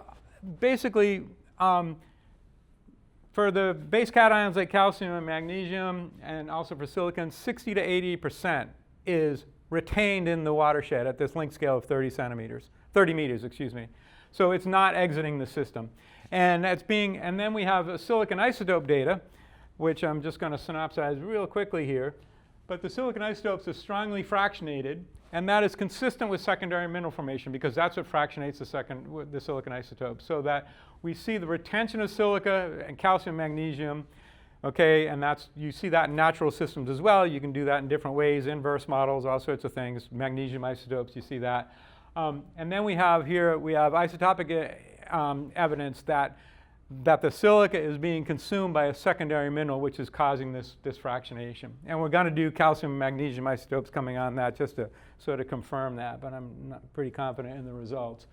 basically, for the base cations like calcium and magnesium, and also for silicon, 60 to 80% is retained in the watershed at this length scale of 30 meters, excuse me. So it's not exiting the system. And then we have silicon isotope data, which I'm just going to synopsize real quickly here. But the silicon isotopes are strongly fractionated, and that is consistent with secondary mineral formation, because that's what fractionates the silicon isotopes. So that we see the retention of silica and calcium, magnesium, okay, and you see that in natural systems as well. You can do that in different ways, inverse models, all sorts of things. Magnesium isotopes, you see that. And then we have isotopic evidence that the silica is being consumed by a secondary mineral, which is causing this fractionation. And we're going to do calcium and magnesium isotopes coming on that just to sort of confirm that, but I'm not pretty confident in the results.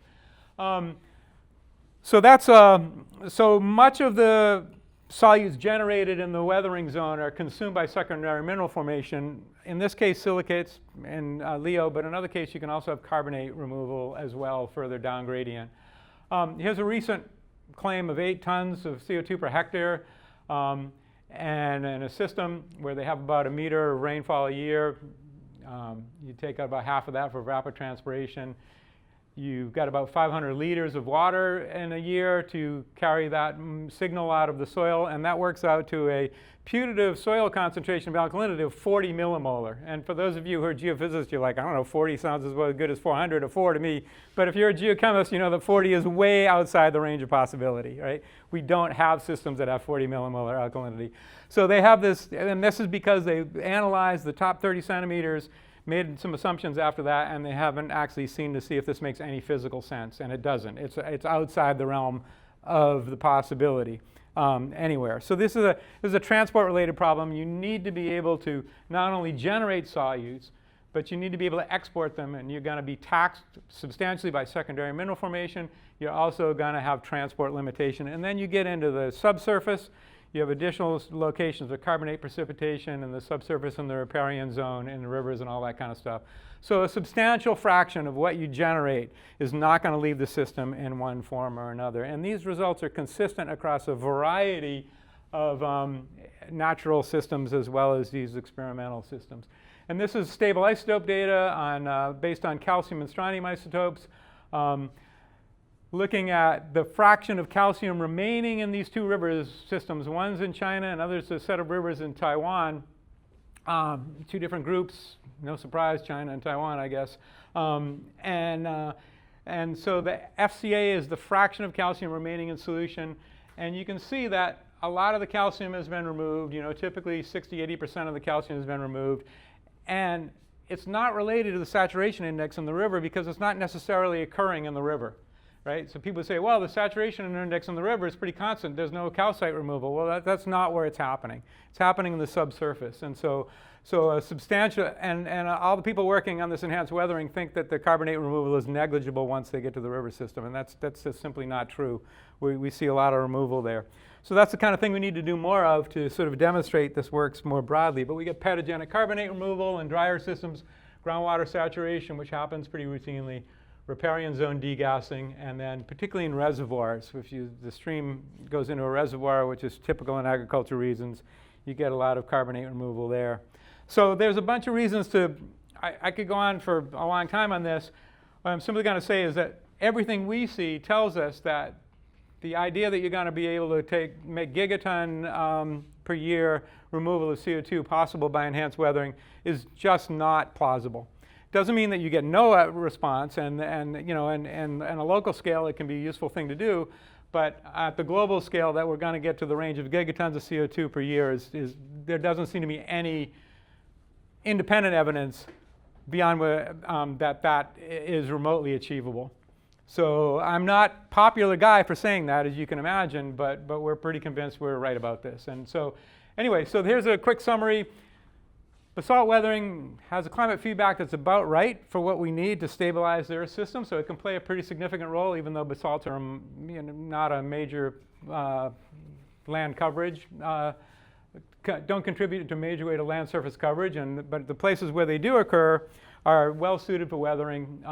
So that's so much of the solutes generated in the weathering zone are consumed by secondary mineral formation. In this case, silicates in LEO, but in another case, you can also have carbonate removal as well, further down gradient. Here's a recent claim of 8 tons of CO2 per hectare, and in a system where they have about 1 meter of rainfall a year. You take out about half of that for evapotranspiration. You've got about 500 liters of water in a year to carry that signal out of the soil, and that works out to a putative soil concentration of alkalinity of 40 millimolar. And for those of you who are geophysicists, you're like, I don't know, 40 sounds as good as 400 or 4 to me. But if you're a geochemist, you know that 40 is way outside the range of possibility, right? We don't have systems that have 40 millimolar alkalinity. So they have this, and this is because they analyzed the top 30 centimeters, made some assumptions after that, and they haven't actually seen to see if this makes any physical sense, and it doesn't. It's outside the realm of the possibility anywhere. So this is a transport-related problem. You need to be able to not only generate solutes, but you need to be able to export them, and you're going to be taxed substantially by secondary mineral formation. You're also going to have transport limitation. And then you get into the subsurface. You have additional locations of carbonate precipitation in the subsurface and the riparian zone in the rivers and all that kind of stuff. So a substantial fraction of what you generate is not going to leave the system in one form or another. And these results are consistent across a variety of natural systems as well as these experimental systems. And this is stable isotope data based on calcium and strontium isotopes. Looking at the fraction of calcium remaining in these two river systems. One's in China and others a set of rivers in Taiwan. Two different groups, no surprise, China and Taiwan, I guess. And so the FCA is the fraction of calcium remaining in solution. And you can see that a lot of the calcium has been removed. Typically 60–80% of the calcium has been removed. And it's not related to the saturation index in the river because it's not necessarily occurring in the river. Right? So people say, well, the saturation index in the river is pretty constant. There's no calcite removal. Well, that's not where it's happening. It's happening in the subsurface. And so a substantial, and all the people working on this enhanced weathering think that the carbonate removal is negligible once they get to the river system. And that's just simply not true. We see a lot of removal there. So that's the kind of thing we need to do more of to sort of demonstrate this works more broadly. But we get pedogenic carbonate removal in drier systems, groundwater saturation, which happens pretty routinely, riparian zone degassing, and then particularly in reservoirs. If the stream goes into a reservoir, which is typical in agricultural reasons, you get a lot of carbonate removal there. So there's a bunch of reasons I could go on for a long time on this. What I'm simply going to say is that everything we see tells us that the idea that you're going to be able to make gigaton per year removal of CO2 possible by enhanced weathering is just not plausible. Doesn't mean that you get no response, and a local scale it can be a useful thing to do, but at the global scale that we're going to get to the range of gigatons of CO2 per year there doesn't seem to be any independent evidence beyond that is remotely achievable. So I'm not popular guy for saying that, as you can imagine, but we're pretty convinced we're right about this. And so anyway, so here's a quick summary. Basalt weathering has a climate feedback that's about right for what we need to stabilize the Earth system, so it can play a pretty significant role, even though basalts are not a major land coverage. Don't contribute to a major way to land surface coverage, but the places where they do occur are well suited for weathering,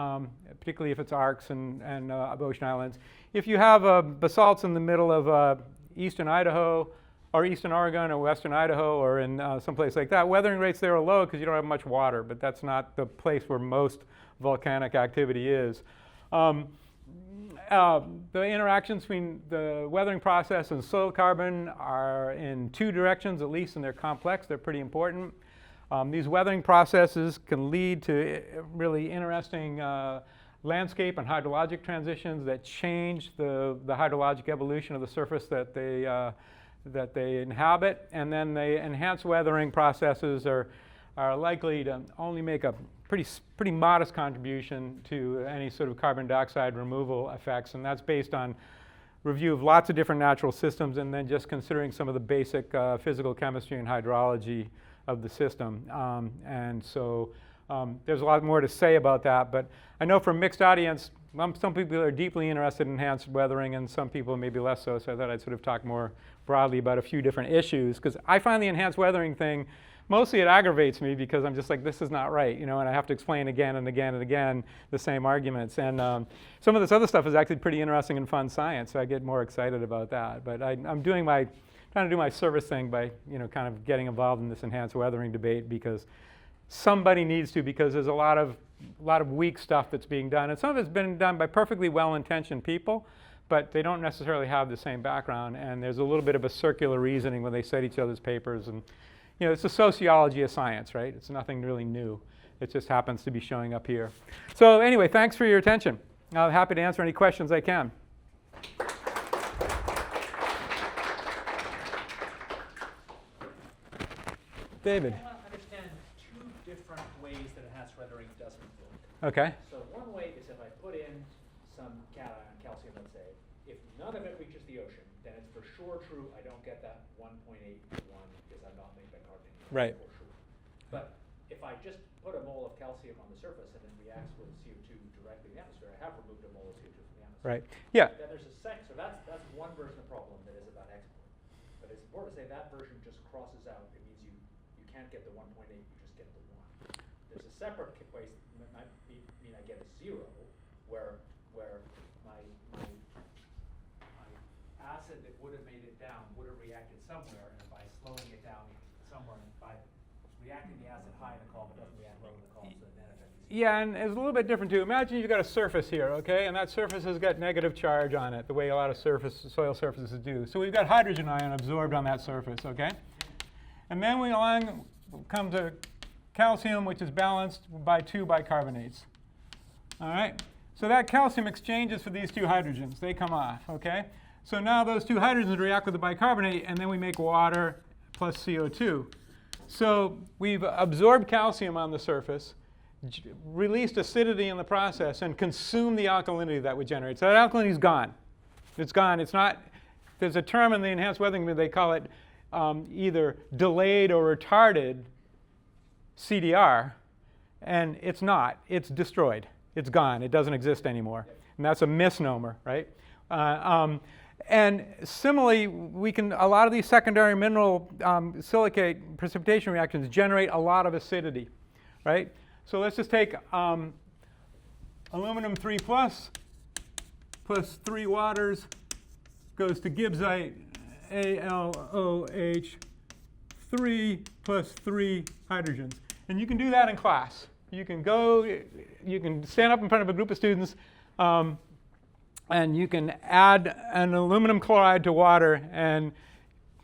particularly if it's arcs and ocean islands. If you have basalts in the middle of eastern Idaho, or eastern Oregon or western Idaho or in someplace like that, weathering rates there are low because you don't have much water, but that's not the place where most volcanic activity is. The interactions between the weathering process and soil carbon are in two directions, at least, and they're complex. They're pretty important. These weathering processes can lead to really interesting landscape and hydrologic transitions that change the hydrologic evolution of the surface that they inhabit, and then the enhanced weathering processes are likely to only make a pretty modest contribution to any sort of carbon dioxide removal effects, and that's based on review of lots of different natural systems and then just considering some of the basic physical chemistry and hydrology of the system. And so there's a lot more to say about that, but I know for a mixed audience, some people are deeply interested in enhanced weathering and some people maybe less so, so I thought I'd sort of talk more broadly about a few different issues, because I find the enhanced weathering thing, mostly it aggravates me because I'm just like, this is not right, and I have to explain again and again and again the same arguments. And some of this other stuff is actually pretty interesting and fun science, so I get more excited about that. But I'm trying to do my service thing by kind of getting involved in this enhanced weathering debate because somebody needs to, because there's a lot of weak stuff that's being done, and some of it's been done by perfectly well-intentioned people, but they don't necessarily have the same background, and there's a little bit of a circular reasoning when they cite each other's papers, and it's the sociology of science, right? It's nothing really new. It just happens to be showing up here. So anyway, thanks for your attention. I'm happy to answer any questions I can. David. I want to understand two different ways that enhanced weathering doesn't work. Okay. So one way is if I put in some cation, calcium, let's say, if none of it reaches the ocean, then it's for sure true I don't get that 1.8 to 1 because I'm not made by carbon. Right. For sure. But if I just put a mole of calcium on the surface and it reacts with CO2 directly in the atmosphere, I have removed a mole of CO2 from the atmosphere. Right. Yeah. Then there's a so that's one version of the problem that is about export. But support to say that version just crosses out. It means you can't get the 1.8, you just get the 1. There's a separate case that might mean I get a 0, where my acid that would have made it down would have reacted somewhere, and by slowing it down somewhere, by reacting the acid high in the column, it doesn't react low in the column, so then affects. Yeah, and it's a little bit different too. Imagine you've got a surface here, okay, and that surface has got negative charge on it, the way a lot of soil surfaces do. So we've got hydrogen ion absorbed on that surface, okay? And then we come to calcium, which is balanced by 2 bicarbonates. All right? So that calcium exchanges for these 2 hydrogens. They come off, okay? So now those 2 hydrogens react with the bicarbonate, and then we make water plus CO2. So we've absorbed calcium on the surface, released acidity in the process, and consumed the alkalinity that we generate. So that alkalinity is gone. It's gone. It's not. There's a term in the enhanced weathering, they call it either delayed or retarded CDR, and it's not. It's destroyed. It's gone. It doesn't exist anymore. And that's a misnomer, right? And similarly, a lot of these secondary mineral silicate precipitation reactions generate a lot of acidity, right? So let's just take aluminum 3 plus 3 waters goes to gibbsite AlOH 3 plus 3 hydrogens. And you can do that in class. You can stand up in front of a group of students and you can add an aluminum chloride to water and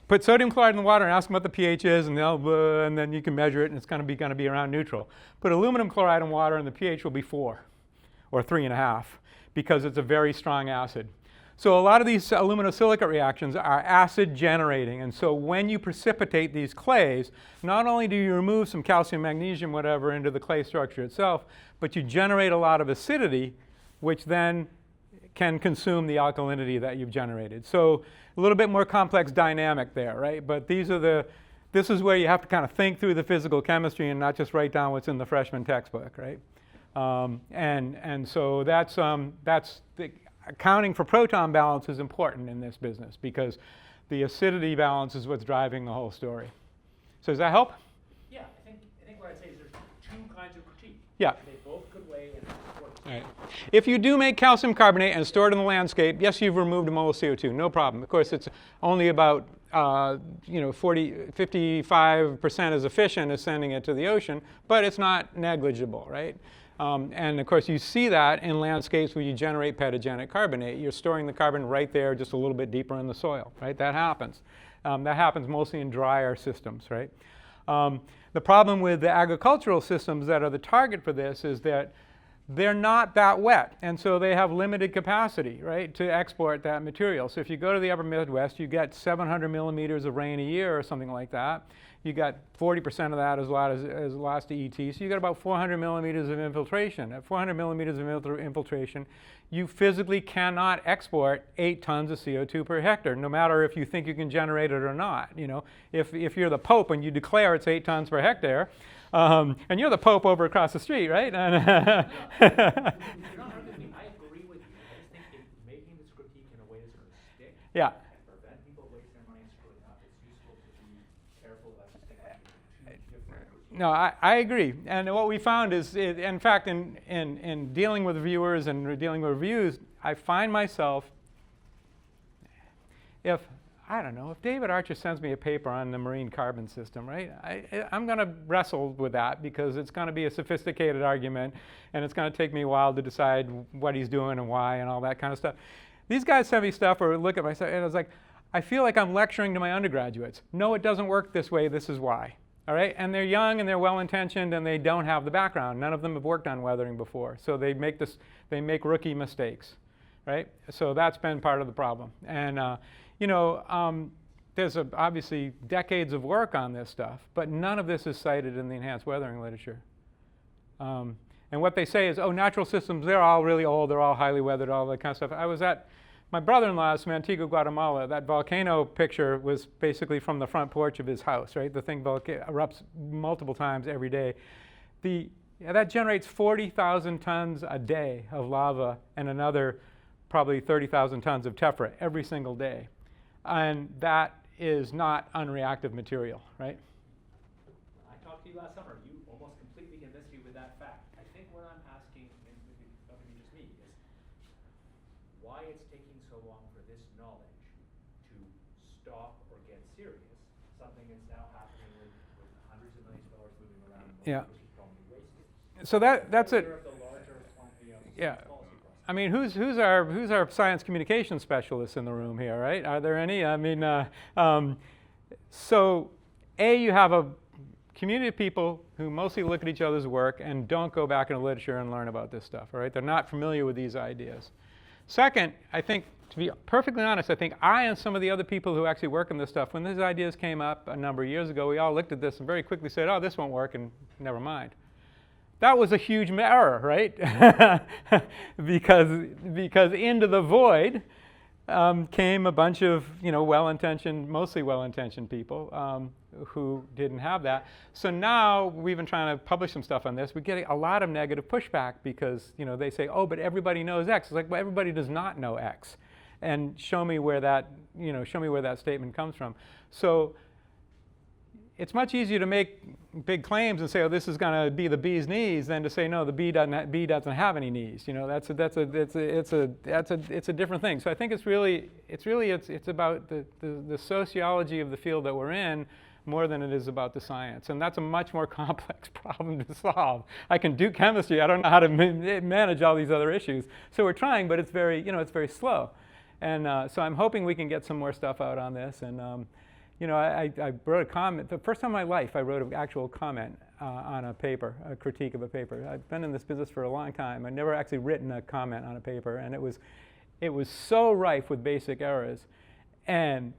put sodium chloride in the water and ask them what the pH is, and and then you can measure it, and it's going to be around neutral. Put aluminum chloride in water, and the pH will be 4 or 3.5 because it's a very strong acid. So a lot of these aluminosilicate reactions are acid generating, and so when you precipitate these clays, not only do you remove some calcium, magnesium, whatever, into the clay structure itself, but you generate a lot of acidity, which then can consume the alkalinity that you've generated. So a little bit more complex dynamic there, right? But this is where you have to kind of think through the physical chemistry and not just write down what's in the freshman textbook, right? And so that's the accounting for proton balance is important in this business because the acidity balance is what's driving the whole story. So does that help? Yeah, I think what I'd say is there's 2 kinds of critique. Yeah. They both could weigh and support. Right. If you do make calcium carbonate and store it in the landscape, yes, you've removed a mole of CO2, no problem. Of course, it's only about 55% as efficient as sending it to the ocean, but it's not negligible, right? And of course, you see that in landscapes where you generate pedogenic carbonate. You're storing the carbon right there, just a little bit deeper in the soil, right? That happens. That happens mostly in drier systems, right? The problem with the agricultural systems that are the target for this is that they're not that wet, and so they have limited capacity, right, to export that material. So if you go to the upper Midwest, you get 700 millimeters of rain a year or something like that. You got 40% of that is lost to ET, so you got about 400 millimeters of infiltration. At 400 millimeters of infiltration, you physically cannot export 8 tons of CO2 per hectare, no matter if you think you can generate it or not. You know, if you're the Pope and you declare it's 8 tons per hectare, and you're the Pope over across the street, right? You're not arguing with me. I agree with you. I just think making this critique in a way that's going to stick Yeah. and prevent people wasting their money and screwing up, it's useful to be careful about distinguishing 2 different critiques. No, I agree. And what we found is, in fact, in dealing with viewers and dealing with reviews, I find myself, if David Archer sends me a paper on the marine carbon system, right, I'm going to wrestle with that because it's going to be a sophisticated argument, and it's going to take me a while to decide what he's doing and why and all that kind of stuff. These guys send me stuff or look at my stuff, and it's like, I feel like I'm lecturing to my undergraduates. No, it doesn't work this way. This is why. All right? And they're young and they're well-intentioned and they don't have the background. None of them have worked on weathering before. So they make rookie mistakes, right? So that's been part of the problem. And there's obviously decades of work on this stuff, but none of this is cited in the enhanced weathering literature. And what they say is, oh, natural systems, they're all really old, they're all highly weathered, all that kind of stuff. I was at my brother-in-law's from Antigua, Guatemala. That volcano picture was basically from the front porch of his house, right? The thing erupts multiple times every day. That generates 40,000 tons a day of lava and another probably 30,000 tons of tephra every single day. And that is not unreactive material, right? I talked to you last summer. You almost completely convinced me with that fact. I think what I'm asking, and maybe just me, is why it's taking so long for this knowledge to stop or get serious. Something that's now happening with hundreds of millions of dollars moving around, Yeah. which is probably wasted. So that's it. Of the larger, Yeah. policy process. I mean, who's our science communication specialists in the room here, right? Are there any? I mean, so you have a community of people who mostly look at each other's work and don't go back into literature and learn about this stuff, all right? They're not familiar with these ideas. Second, I think, to be perfectly honest, I think I and some of the other people who actually work on this stuff, when these ideas came up a number of years ago, we all looked at this and very quickly said, oh, this won't work, and never mind. That was a huge error, right? because into the void came a bunch of well-intentioned, mostly well-intentioned people who didn't have that. So now we've been trying to publish some stuff on this. We get a lot of negative pushback because they say, oh, but everybody knows X. It's like, well, everybody does not know X, and show me where that statement comes from. So it's much easier to make big claims and say, oh, this is going to be the bee's knees, than to say, no, the bee doesn't have any knees. It's a different thing. So I think it's about the sociology of the field that we're in more than it is about the science, and that's a much more complex problem to solve. I can do chemistry. I don't know how to manage all these other issues. So we're trying, but it's very slow. And so I'm hoping we can get some more stuff out on this. And I wrote a comment. The first time in my life I wrote an actual comment on a paper, a critique of a paper. I've been in this business for a long time. I've never actually written a comment on a paper, and it was so rife with basic errors. And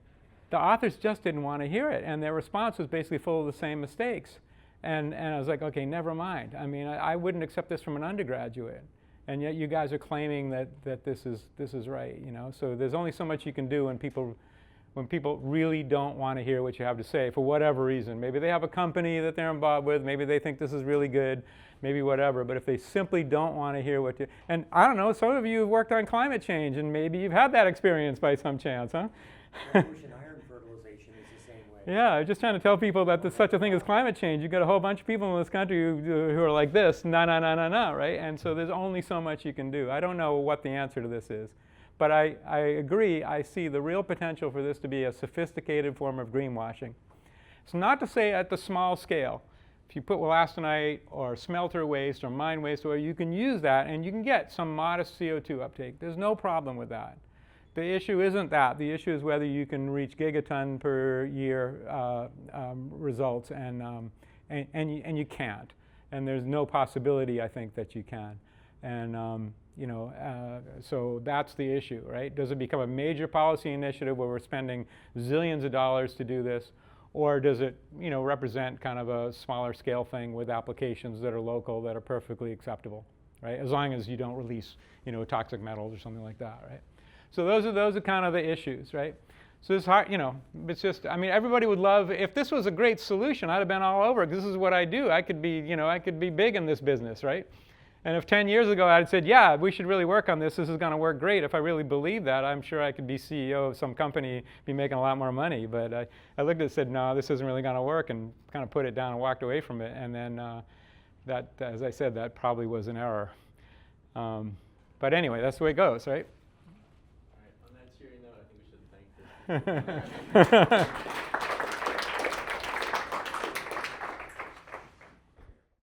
the authors just didn't want to hear it, and their response was basically full of the same mistakes. And I was like, okay, never mind. I mean, I wouldn't accept this from an undergraduate. And yet you guys are claiming that this is right, So there's only so much you can do when people really don't want to hear what you have to say for whatever reason. Maybe they have a company that they're involved with. Maybe they think this is really good. Maybe whatever. But if they simply don't want to hear and I don't know, some of you have worked on climate change, and maybe you've had that experience by some chance, huh? Ocean iron fertilization is the same way. Yeah, I'm just trying to tell people that there's such a thing as climate change. You've got a whole bunch of people in this country who are like this, no, right? And so there's only so much you can do. I don't know what the answer to this is. But I agree, I see the real potential for this to be a sophisticated form of greenwashing. It's not to say at the small scale. If you put wollastonite or smelter waste or mine waste, or you can use that and you can get some modest CO2 uptake. There's no problem with that. The issue isn't that. The issue is whether you can reach gigaton per year results, and you can't. And there's no possibility, I think, that you can. And so that's the issue, right? Does it become a major policy initiative where we're spending zillions of dollars to do this, or does it, represent kind of a smaller scale thing with applications that are local that are perfectly acceptable, right? As long as you don't release, toxic metals or something like that, right? So those are kind of the issues, right? So it's hard, it's just, I mean, everybody would love, if this was a great solution, I'd have been all over it, 'cause this is what I do. I could be big in this business, right? And if 10 years ago I'd said, yeah, we should really work on this, this is going to work great, if I really believed that, I'm sure I could be CEO of some company, be making a lot more money. But I looked at it and said, no, this isn't really going to work, and kind of put it down and walked away from it. And then that, as I said, that probably was an error. But anyway, that's the way it goes, right? All right, on that cheery note, I think we should thank you.